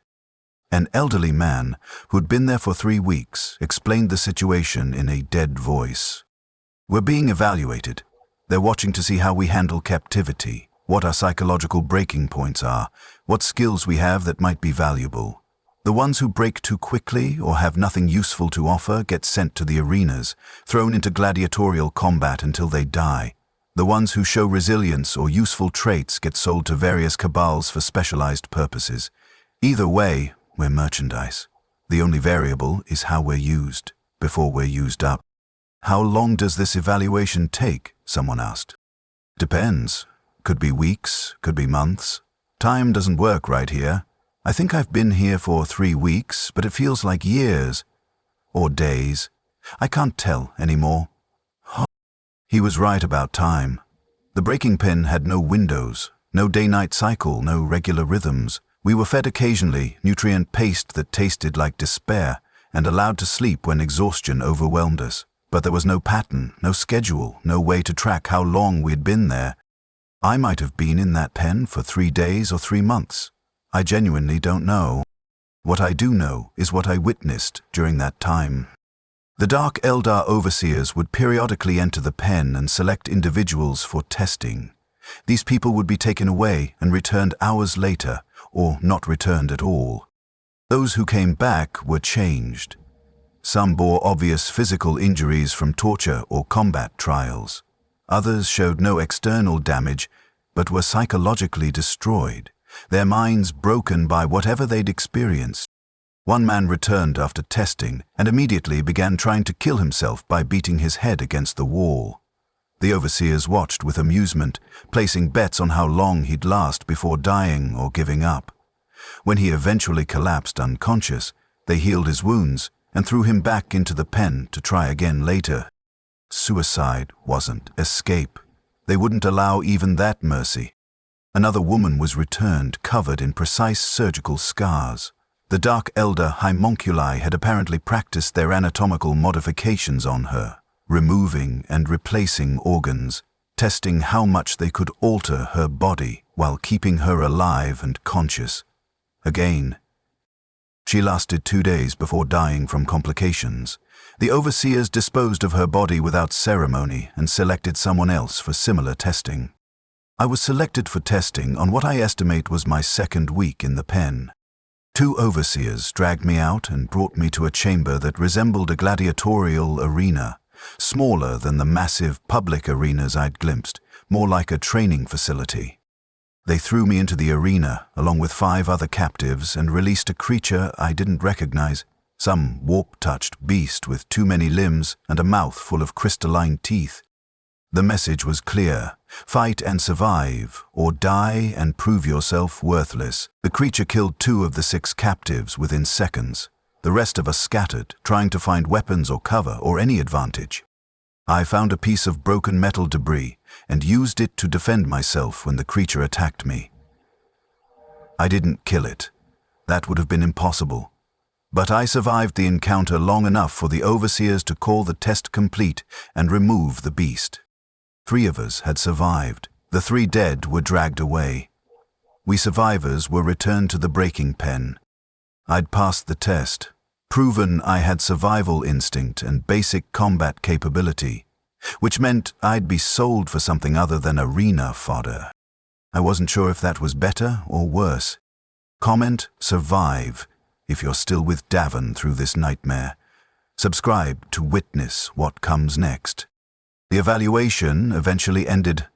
An elderly man who'd been there for 3 weeks explained the situation in a dead voice. "We're being evaluated. They're watching to see how we handle captivity, what our psychological breaking points are, what skills we have that might be valuable. The ones who break too quickly or have nothing useful to offer get sent to the arenas, thrown into gladiatorial combat until they die. The ones who show resilience or useful traits get sold to various cabals for specialized purposes. Either way, we're merchandise. The only variable is how we're used, before we're used up." "How long does this evaluation take?" someone asked. "Depends. Could be weeks, could be months. Time doesn't work right here. I think I've been here for 3 weeks, but it feels like years. Or days. I can't tell anymore." He was right about time. The breaking pen had no windows, no day-night cycle, no regular rhythms. We were fed occasionally nutrient paste that tasted like despair and allowed to sleep when exhaustion overwhelmed us. But there was no pattern, no schedule, no way to track how long we'd been there. I might have been in that pen for 3 days or 3 months. I genuinely don't know. What I do know is what I witnessed during that time. The Dark Eldar overseers would periodically enter the pen and select individuals for testing. These people would be taken away and returned hours later, or not returned at all. Those who came back were changed. Some bore obvious physical injuries from torture or combat trials. Others showed no external damage, but were psychologically destroyed, their minds broken by whatever they'd experienced. One man returned after testing and immediately began trying to kill himself by beating his head against the wall. The overseers watched with amusement, placing bets on how long he'd last before dying or giving up. When he eventually collapsed unconscious, they healed his wounds and threw him back into the pen to try again later. Suicide wasn't escape. They wouldn't allow even that mercy. Another woman was returned covered in precise surgical scars. The Dark Eldar homunculi had apparently practiced their anatomical modifications on her, removing and replacing organs, testing how much they could alter her body while keeping her alive and conscious. Again, she lasted 2 days before dying from complications. The overseers disposed of her body without ceremony and selected someone else for similar testing. I was selected for testing on what I estimate was my 2nd week in the pen. 2 overseers dragged me out and brought me to a chamber that resembled a gladiatorial arena, smaller than the massive public arenas I'd glimpsed, more like a training facility. They threw me into the arena along with 5 other captives and released a creature I didn't recognize, some warp-touched beast with too many limbs and a mouth full of crystalline teeth. The message was clear: fight and survive, or die and prove yourself worthless. The creature killed 2 of the 6 captives within seconds. The rest of us scattered, trying to find weapons or cover or any advantage. I found a piece of broken metal debris and used it to defend myself when the creature attacked me. I didn't kill it. That would have been impossible. But I survived the encounter long enough for the overseers to call the test complete and remove the beast. 3 of us had survived. The 3 dead were dragged away. We survivors were returned to the breaking pen. I'd passed the test, proven I had survival instinct and basic combat capability, which meant I'd be sold for something other than arena fodder. I wasn't sure if that was better or worse. Comment, survive, if you're still with Davin through this nightmare. Subscribe to witness what comes next. The evaluation eventually ended.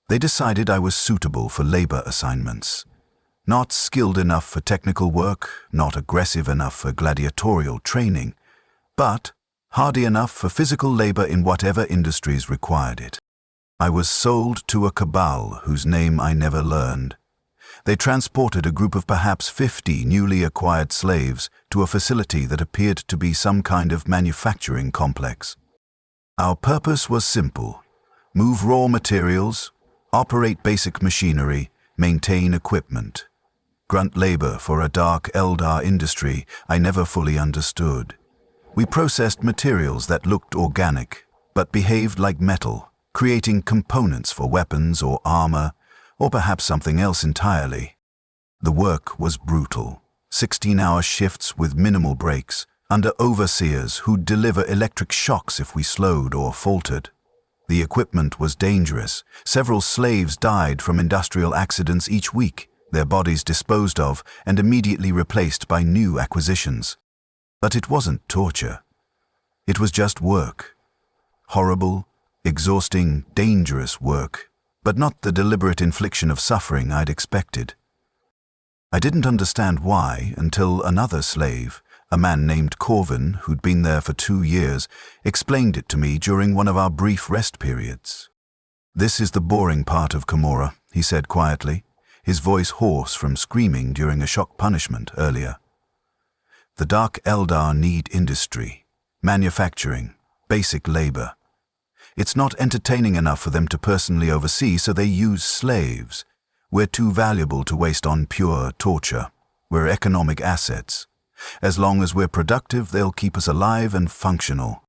They decided I was suitable for labor assignments. Not skilled enough for technical work, not aggressive enough for gladiatorial training, but hardy enough for physical labor in whatever industries required it. I was sold to a cabal whose name I never learned. They transported a group of perhaps 50 newly acquired slaves to a facility that appeared to be some kind of manufacturing complex. Our purpose was simple: move raw materials, operate basic machinery, maintain equipment. Grunt labor for a Dark Eldar industry I never fully understood. We processed materials that looked organic, but behaved like metal, creating components for weapons or armor, or perhaps something else entirely. The work was brutal. 16-hour shifts with minimal breaks, under overseers who'd deliver electric shocks if we slowed or faltered. The equipment was dangerous. Several slaves died from industrial accidents each week, their bodies disposed of and immediately replaced by new acquisitions. But it wasn't torture. It was just work. Horrible, exhausting, dangerous work, but not the deliberate infliction of suffering I'd expected. I didn't understand why until another slave, a man named Corvin, who'd been there for 2 years, explained it to me during one of our brief rest periods. "This is the boring part of Camorra," he said quietly, his voice hoarse from screaming during a shock punishment earlier. "The Dark Eldar need industry, manufacturing, basic labor. It's not entertaining enough for them to personally oversee, so they use slaves. We're too valuable to waste on pure torture. We're economic assets. As long as we're productive, they'll keep us alive and functional.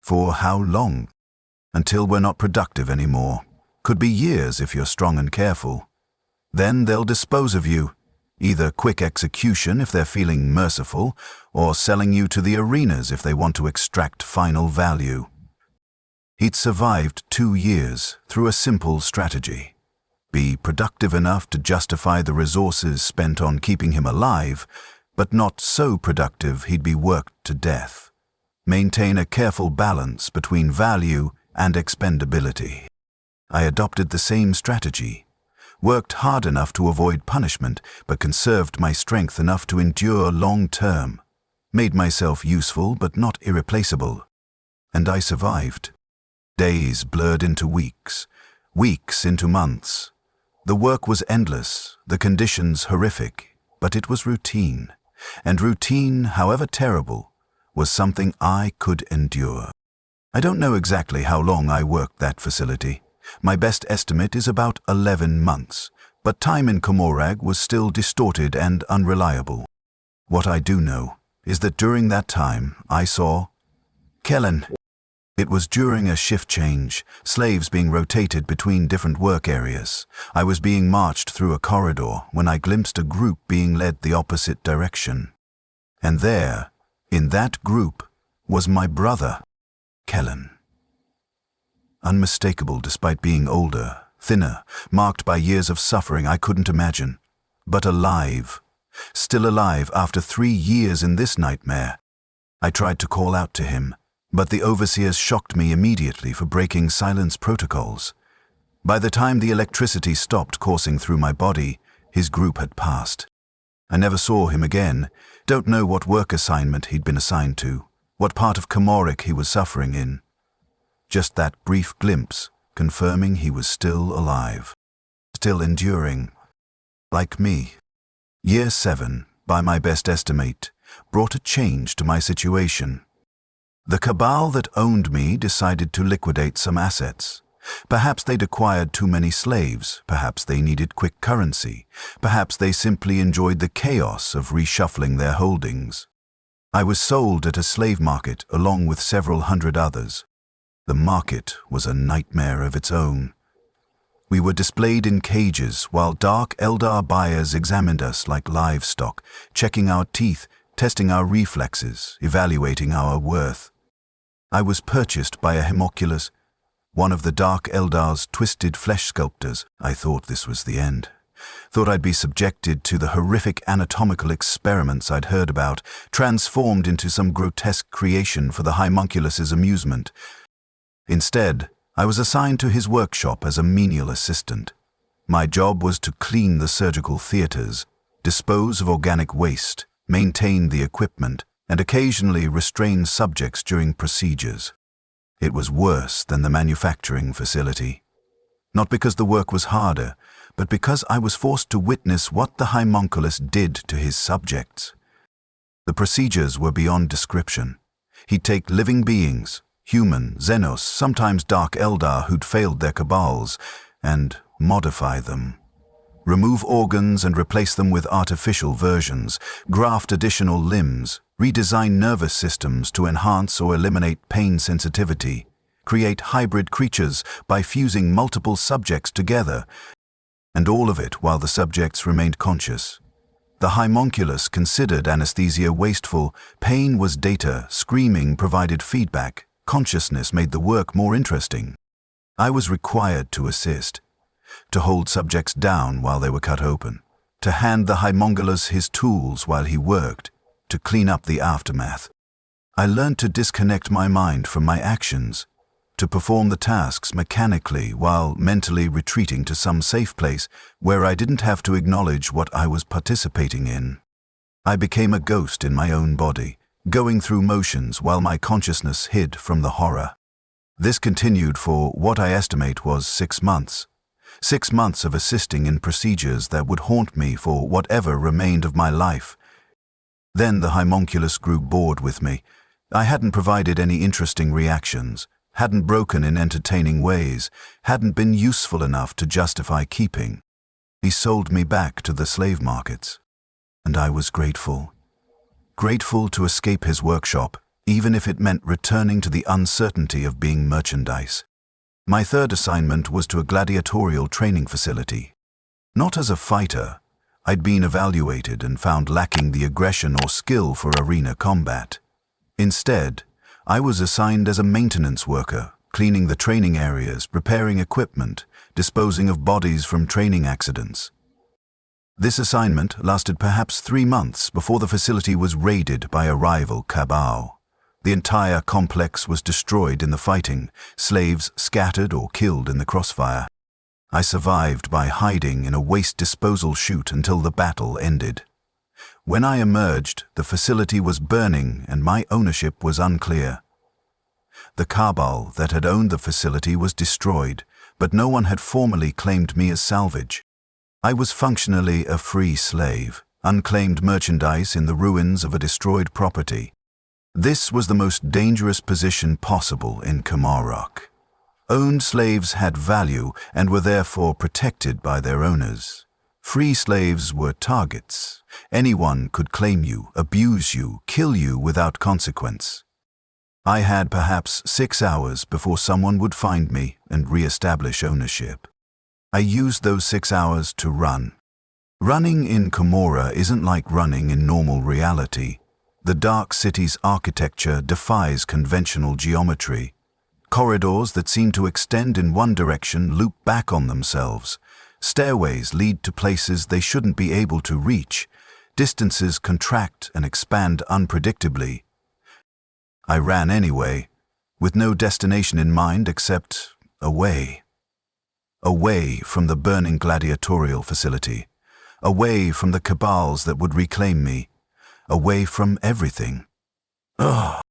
For how long? Until we're not productive anymore. Could be years if you're strong and careful. Then they'll dispose of you. Either quick execution if they're feeling merciful, or selling you to the arenas if they want to extract final value. He'd survived 2 years through a simple strategy. Be productive enough to justify the resources spent on keeping him alive, but not so productive he'd be worked to death. Maintain a careful balance between value and expendability. I adopted the same strategy. Worked hard enough to avoid punishment, but conserved my strength enough to endure long term. Made myself useful but not irreplaceable. And I survived. Days blurred into weeks, weeks into months. The work was endless, the conditions horrific, but it was routine. And routine, however terrible, was something I could endure. I don't know exactly how long I worked that facility. My best estimate is about 11 months, but time in Komorrag was still distorted and unreliable. What I do know is that during that time I saw Kellen. It was during a shift change, slaves being rotated between different work areas. I was being marched through a corridor when I glimpsed a group being led the opposite direction. And there, in that group, was my brother, Kellen. Unmistakable despite being older, thinner, marked by years of suffering I couldn't imagine. But alive. Still alive after 3 years in this nightmare. I tried to call out to him, but the overseers shocked me immediately for breaking silence protocols. By the time the electricity stopped coursing through my body, his group had passed. I never saw him again, don't know what work assignment he'd been assigned to, what part of Komorrag he was suffering in. Just that brief glimpse, confirming he was still alive. Still enduring. Like me. Year 7, by my best estimate, brought a change to my situation. The cabal that owned me decided to liquidate some assets. Perhaps they'd acquired too many slaves, perhaps they needed quick currency, perhaps they simply enjoyed the chaos of reshuffling their holdings. I was sold at a slave market along with several hundred others. The market was a nightmare of its own. We were displayed in cages while dark Eldar buyers examined us like livestock, checking our teeth, testing our reflexes, evaluating our worth. I was purchased by a homunculus, one of the Dark Eldar's twisted flesh sculptors. I thought this was the end. Thought I'd be subjected to the horrific anatomical experiments I'd heard about, transformed into some grotesque creation for the homunculus's amusement. Instead, I was assigned to his workshop as a menial assistant. My job was to clean the surgical theaters, dispose of organic waste, maintain the equipment, and occasionally restrain subjects during procedures. It was worse than the manufacturing facility. Not because the work was harder, but because I was forced to witness what the homunculus did to his subjects. The procedures were beyond description. He'd take living beings, human, Xenos, sometimes Dark Eldar who'd failed their cabals, and modify them. Remove organs and replace them with artificial versions, graft additional limbs, redesign nervous systems to enhance or eliminate pain sensitivity, create hybrid creatures by fusing multiple subjects together, and all of it while the subjects remained conscious. The homunculus considered anesthesia wasteful, pain was data, screaming provided feedback, consciousness made the work more interesting. I was required to assist, to hold subjects down while they were cut open, to hand the homunculus his tools while he worked, to clean up the aftermath. I learned to disconnect my mind from my actions, to perform the tasks mechanically while mentally retreating to some safe place where I didn't have to acknowledge what I was participating in. I became a ghost in my own body, going through motions while my consciousness hid from the horror. This continued for what I estimate was 6 months. 6 months of assisting in procedures that would haunt me for whatever remained of my life. Then the homunculus grew bored with me. I hadn't provided any interesting reactions, hadn't broken in entertaining ways, hadn't been useful enough to justify keeping. he sold me back to the slave markets. And I was grateful. Grateful to escape his workshop, even if it meant returning to the uncertainty of being merchandise. My third assignment was to a gladiatorial training facility. Not as a fighter, I'd been evaluated and found lacking the aggression or skill for arena combat. Instead, I was assigned as a maintenance worker, cleaning the training areas, repairing equipment, disposing of bodies from training accidents. This assignment lasted perhaps 3 months before the facility was raided by a rival cabal. The entire complex was destroyed in the fighting, slaves scattered or killed in the crossfire. I survived by hiding in a waste disposal chute until the battle ended. When I emerged, the facility was burning and my ownership was unclear. The cabal that had owned the facility was destroyed, but no one had formally claimed me as salvage. I was functionally a free slave, unclaimed merchandise in the ruins of a destroyed property. This was the most dangerous position possible in Kamarok. Owned slaves had value and were therefore protected by their owners. Free slaves were targets. Anyone could claim you, abuse you, kill you without consequence. I had perhaps 6 hours before someone would find me and re-establish ownership. I used those 6 hours to run. Running in Camorra isn't like running in normal reality. The Dark City's architecture defies conventional geometry. Corridors that seem to extend in one direction loop back on themselves. Stairways lead to places they shouldn't be able to reach. Distances contract and expand unpredictably. I ran anyway, with no destination in mind except away. Away from the burning gladiatorial facility. Away from the cabals that would reclaim me. Away from everything. Ugh.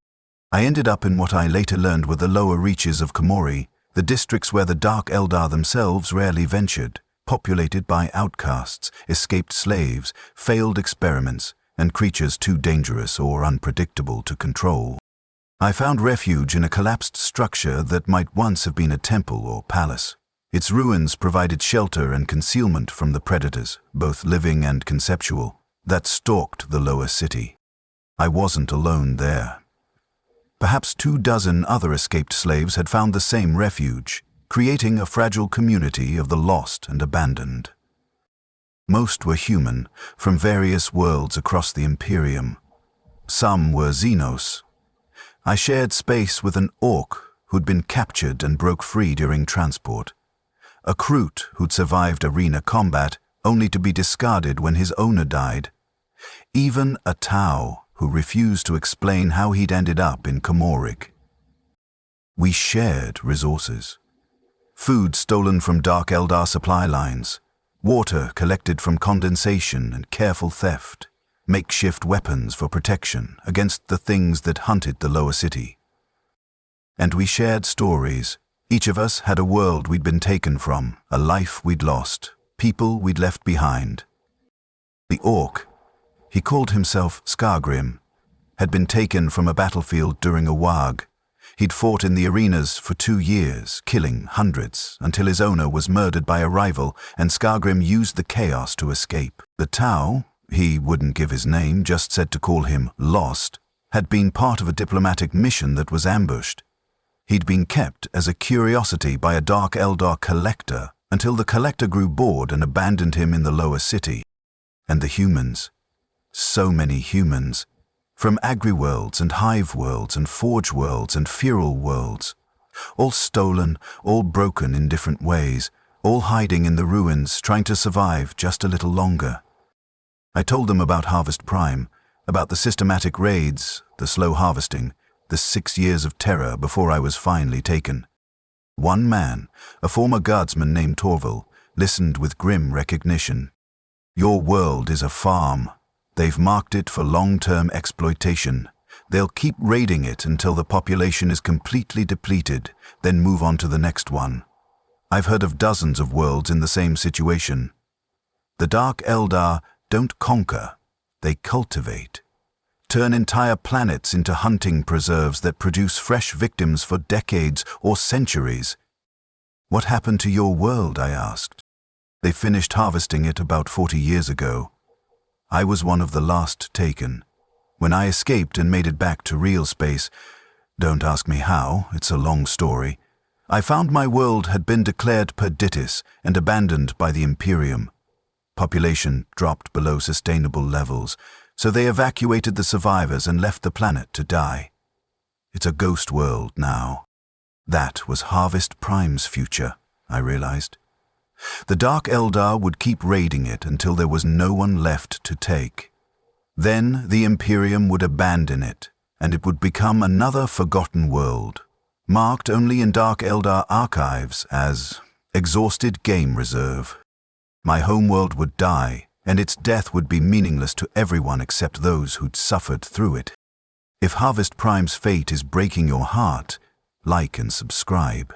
I ended up in what I later learned were the lower reaches of Komori, the districts where the Dark Eldar themselves rarely ventured, populated by outcasts, escaped slaves, failed experiments, and creatures too dangerous or unpredictable to control. I found refuge in a collapsed structure that might once have been a temple or palace. Its ruins provided shelter and concealment from the predators, both living and conceptual, that stalked the lower city. I wasn't alone there. Perhaps 24 other escaped slaves had found the same refuge, creating a fragile community of the lost and abandoned. Most were human, from various worlds across the Imperium. Some were Xenos. I shared space with an orc who'd been captured and broke free during transport. A Kroot who'd survived arena combat only to be discarded when his owner died. Even a Tau who refused to explain how he'd ended up in Komorik. We shared resources. Food stolen from Dark Eldar supply lines, water collected from condensation and careful theft, makeshift weapons for protection against the things that hunted the lower city. And we shared stories. Each of us had a world we'd been taken from, a life we'd lost, people we'd left behind. The orc, he called himself Skargrim, had been taken from a battlefield during a Wag. He'd fought in the arenas for 2 years, killing hundreds, until his owner was murdered by a rival, and Skargrim used the chaos to escape. The Tau, he wouldn't give his name, just said to call him Lost, had been part of a diplomatic mission that was ambushed. He'd been kept as a curiosity by a Dark Eldar collector, until the collector grew bored and abandoned him in the lower city. And the humans. So many humans. From agri-worlds and hive worlds and forge worlds and feral worlds. All stolen, all broken in different ways, all hiding in the ruins, trying to survive just a little longer. I told them about Harvest Prime, about the systematic raids, the slow harvesting, the 6 years of terror before I was finally taken. One man, a former guardsman named Torval, listened with grim recognition. Your world is a farm. They've marked it for long-term exploitation. They'll keep raiding it until the population is completely depleted, then move on to the next one. I've heard of dozens of worlds in the same situation. The Dark Eldar don't conquer, they cultivate. Turn entire planets into hunting preserves that produce fresh victims for decades or centuries. What happened to your world, I asked. They finished harvesting it about 40 years ago. I was one of the last taken. When I escaped and made it back to real space, don't ask me how, it's a long story, I found my world had been declared perditis and abandoned by the Imperium. Population dropped below sustainable levels, so they evacuated the survivors and left the planet to die. It's a ghost world now. That was Harvest Prime's future, I realized. The Dark Eldar would keep raiding it until there was no one left to take. Then the Imperium would abandon it, and it would become another forgotten world, marked only in Dark Eldar archives as Exhausted Game Reserve. My homeworld would die, and its death would be meaningless to everyone except those who'd suffered through it. If Harvest Prime's fate is breaking your heart, like and subscribe.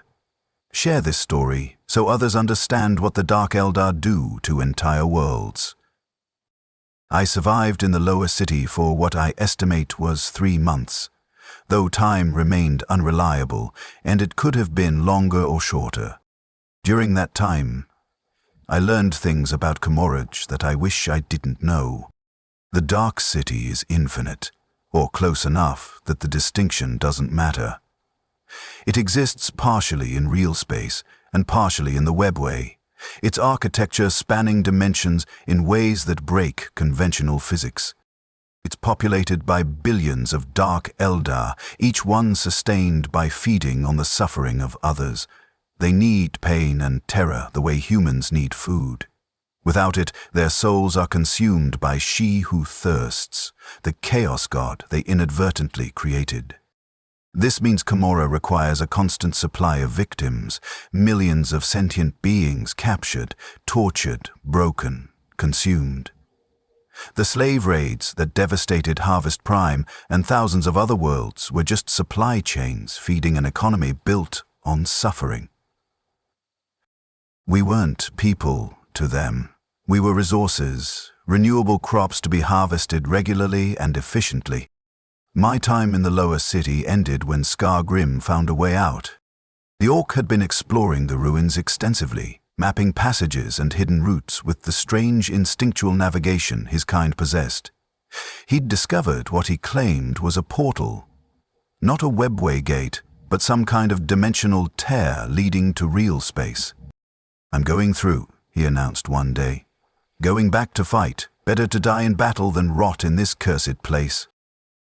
Share this story so others understand what the Dark Eldar do to entire worlds. I survived in the lower city for what I estimate was 3 months, though time remained unreliable and it could have been longer or shorter. During that time, I learned things about Commorrage that I wish I didn't know. The Dark City is infinite, or close enough that the distinction doesn't matter. It exists partially in real space and partially in the webway, its architecture spanning dimensions in ways that break conventional physics. It's populated by billions of Dark Eldar, each one sustained by feeding on the suffering of others. They need pain and terror the way humans need food. Without it, their souls are consumed by She Who Thirsts, the chaos god they inadvertently created. This means Commorrah requires a constant supply of victims, millions of sentient beings captured, tortured, broken, consumed. The slave raids that devastated Harvest Prime and thousands of other worlds were just supply chains feeding an economy built on suffering. We weren't people to them. We were resources, renewable crops to be harvested regularly and efficiently. My time in the lower city ended when Skargrim found a way out. The Orc had been exploring the ruins extensively, mapping passages and hidden routes with the strange instinctual navigation his kind possessed. He'd discovered what he claimed was a portal. Not a webway gate, but some kind of dimensional tear leading to real space. "I'm going through," he announced one day. "Going back to fight. Better to die in battle than rot in this cursed place."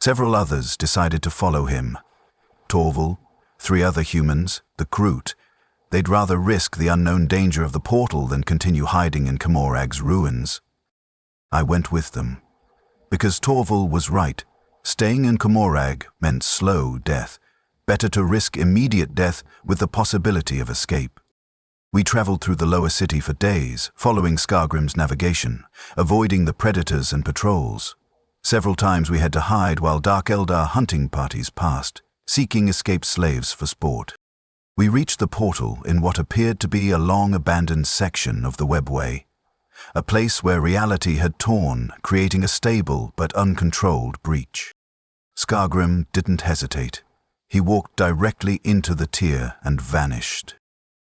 Several others decided to follow him. Torval, 3 other humans, the Kroot. They'd rather risk the unknown danger of the portal than continue hiding in Commorrag's ruins. I went with them. Because Torval was right. Staying in Commorrag meant slow death. Better to risk immediate death with the possibility of escape. We traveled through the lower city for days, following Skargrim's navigation, avoiding the predators and patrols. Several times we had to hide while Dark Eldar hunting parties passed, seeking escaped slaves for sport. We reached the portal in what appeared to be a long-abandoned section of the webway, a place where reality had torn, creating a stable but uncontrolled breach. Skargrim didn't hesitate. He walked directly into the tier and vanished.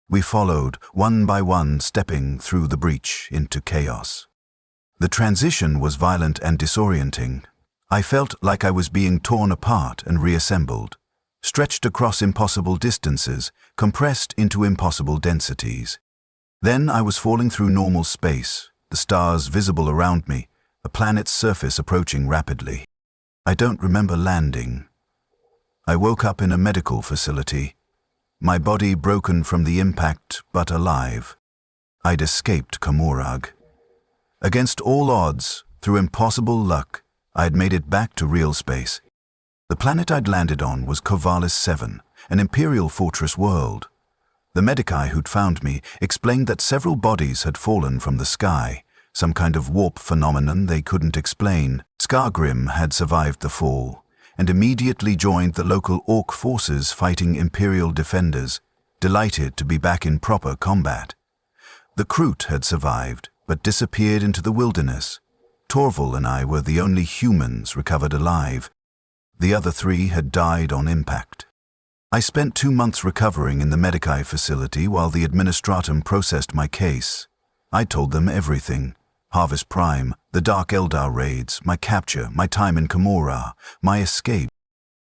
We followed, one by one, stepping through the breach into chaos. The transition was violent and disorienting. I felt like I was being torn apart and reassembled, stretched across impossible distances, compressed into impossible densities. Then I was falling through normal space, the stars visible around me, a planet's surface approaching rapidly. I don't remember landing. I woke up in a medical facility, my body broken from the impact but alive. I'd escaped Commorrag. Against all odds, through impossible luck, I had made it back to real space. The planet I'd landed on was Corvallis 7, an Imperial fortress world. The Medici who'd found me explained that several bodies had fallen from the sky, some kind of warp phenomenon they couldn't explain. Skargrim had survived the fall, and immediately joined the local Orc forces fighting Imperial defenders, delighted to be back in proper combat. The Kroot had survived, but disappeared into the wilderness. Torval and I were the only humans recovered alive. The other 3 had died on impact. I spent 2 months recovering in the Medici facility while the Administratum processed my case. I told them everything. Harvest Prime, the Dark Eldar raids, my capture, my time in Camorra, my escape.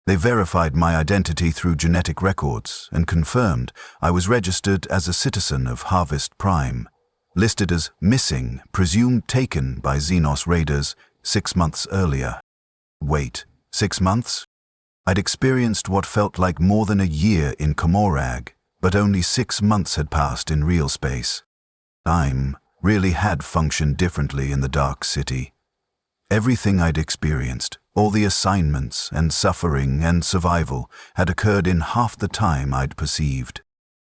They verified my identity through genetic records and confirmed I was registered as a citizen of Harvest Prime, listed as missing, presumed taken by Xenos raiders 6 months earlier. Wait, 6 months? I'd experienced what felt like more than a year in Camorra, but only 6 months had passed in real space. Time really had functioned differently in the Dark City. Everything I'd experienced, all the assignments and suffering and survival, had occurred in half the time I'd perceived.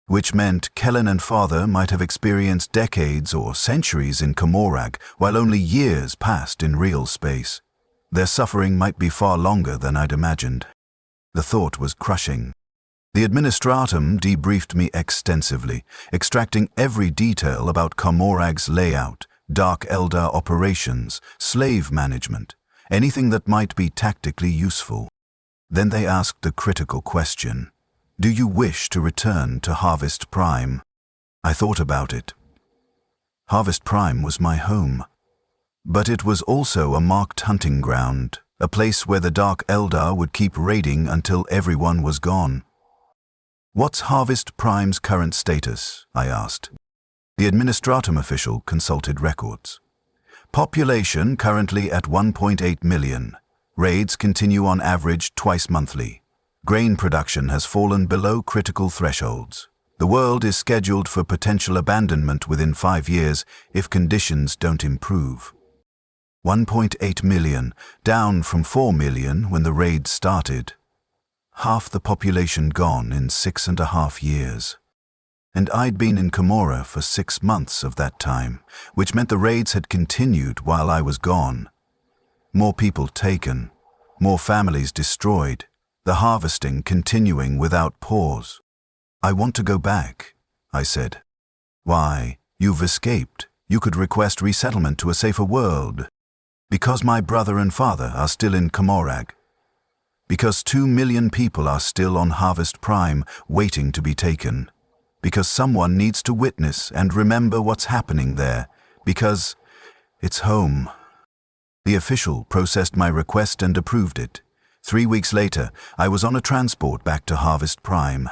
Which meant Kellen and Father might have experienced decades or centuries in Camorra, while only years passed in real space. Their suffering might be far longer than I'd imagined. The thought was crushing. The Administratum debriefed me extensively, extracting every detail about Camorra's layout, Dark Eldar operations, slave management, anything that might be tactically useful. Then they asked the critical question, "Do you wish to return to Harvest Prime?" I thought about it. Harvest Prime was my home. But it was also a marked hunting ground, a place where the Dark Eldar would keep raiding until everyone was gone. "What's Harvest Prime's current status?" I asked. The Administratum official consulted records. "Population currently at 1.8 million. Raids continue on average twice monthly. Grain production has fallen below critical thresholds. The world is scheduled for potential abandonment within 5 years if conditions don't improve." 1.8 million, down from 4 million when the raids started. Half the population gone in 6.5 years. And I'd been in Camorra for 6 months of that time, which meant the raids had continued while I was gone. More people taken, more families destroyed, the harvesting continuing without pause. "I want to go back," I said. "Why? You've escaped. You could request resettlement to a safer world." "Because my brother and father are still in Camorra. Because 2 million people are still on Harvest Prime, waiting to be taken. Because someone needs to witness and remember what's happening there. Because it's home." The official processed my request and approved it. 3 weeks later, I was on a transport back to Harvest Prime.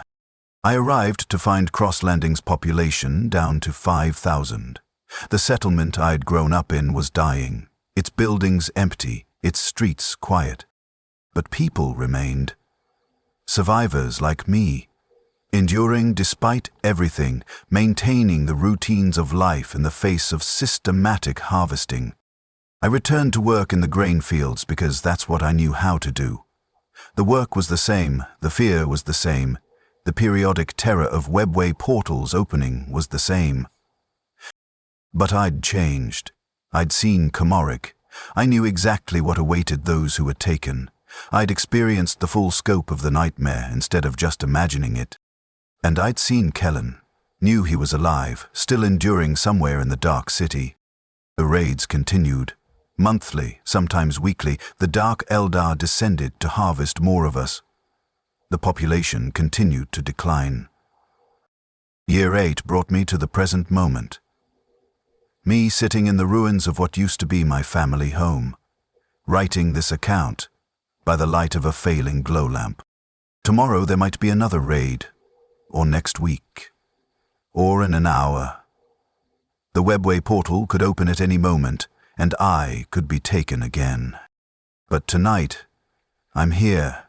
I arrived to find Cross Landing's population down to 5,000. The settlement I'd grown up in was dying, its buildings empty, its streets quiet. But people remained. Survivors like me, enduring despite everything, maintaining the routines of life in the face of systematic harvesting. I returned to work in the grain fields because that's what I knew how to do. The work was the same, the fear was the same, the periodic terror of webway portals opening was the same. But I'd changed. I'd seen Camorra. I knew exactly what awaited those who were taken. I'd experienced the full scope of the nightmare instead of just imagining it. And I'd seen Kellen, knew he was alive, still enduring somewhere in the Dark City. The raids continued. Monthly, sometimes weekly, the Dark Eldar descended to harvest more of us. The population continued to decline. Year 8 brought me to the present moment. Me sitting in the ruins of what used to be my family home, writing this account by the light of a failing glow lamp. Tomorrow there might be another raid, or next week, or in an hour. The webway portal could open at any moment, and I could be taken again. But tonight, I'm here,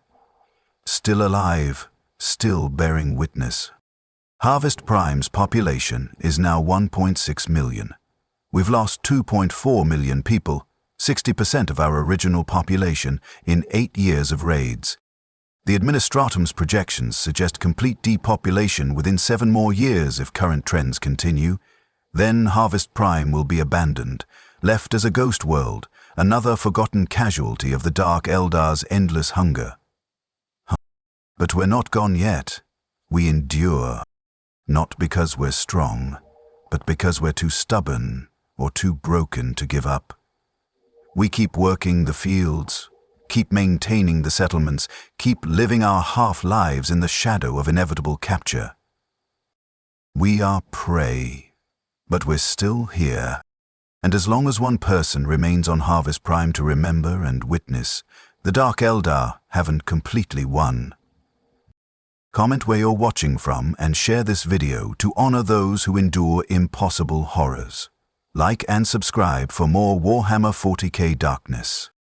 still alive, still bearing witness. Harvest Prime's population is now 1.6 million. We've lost 2.4 million people, 60% of our original population, in 8 years of raids. The Administratum's projections suggest complete depopulation within 7 more years if current trends continue. Then Harvest Prime will be abandoned, left as a ghost world, another forgotten casualty of the Dark Eldar's endless hunger. But we're not gone yet. We endure. Not because we're strong, but because we're too stubborn or too broken to give up. We keep working the fields, keep maintaining the settlements, keep living our half-lives in the shadow of inevitable capture. We are prey. But we're still here. And as long as one person remains on Harvest Prime to remember and witness, the Dark Eldar haven't completely won. Comment where you're watching from and share this video to honor those who endure impossible horrors. Like and subscribe for more Warhammer 40K darkness.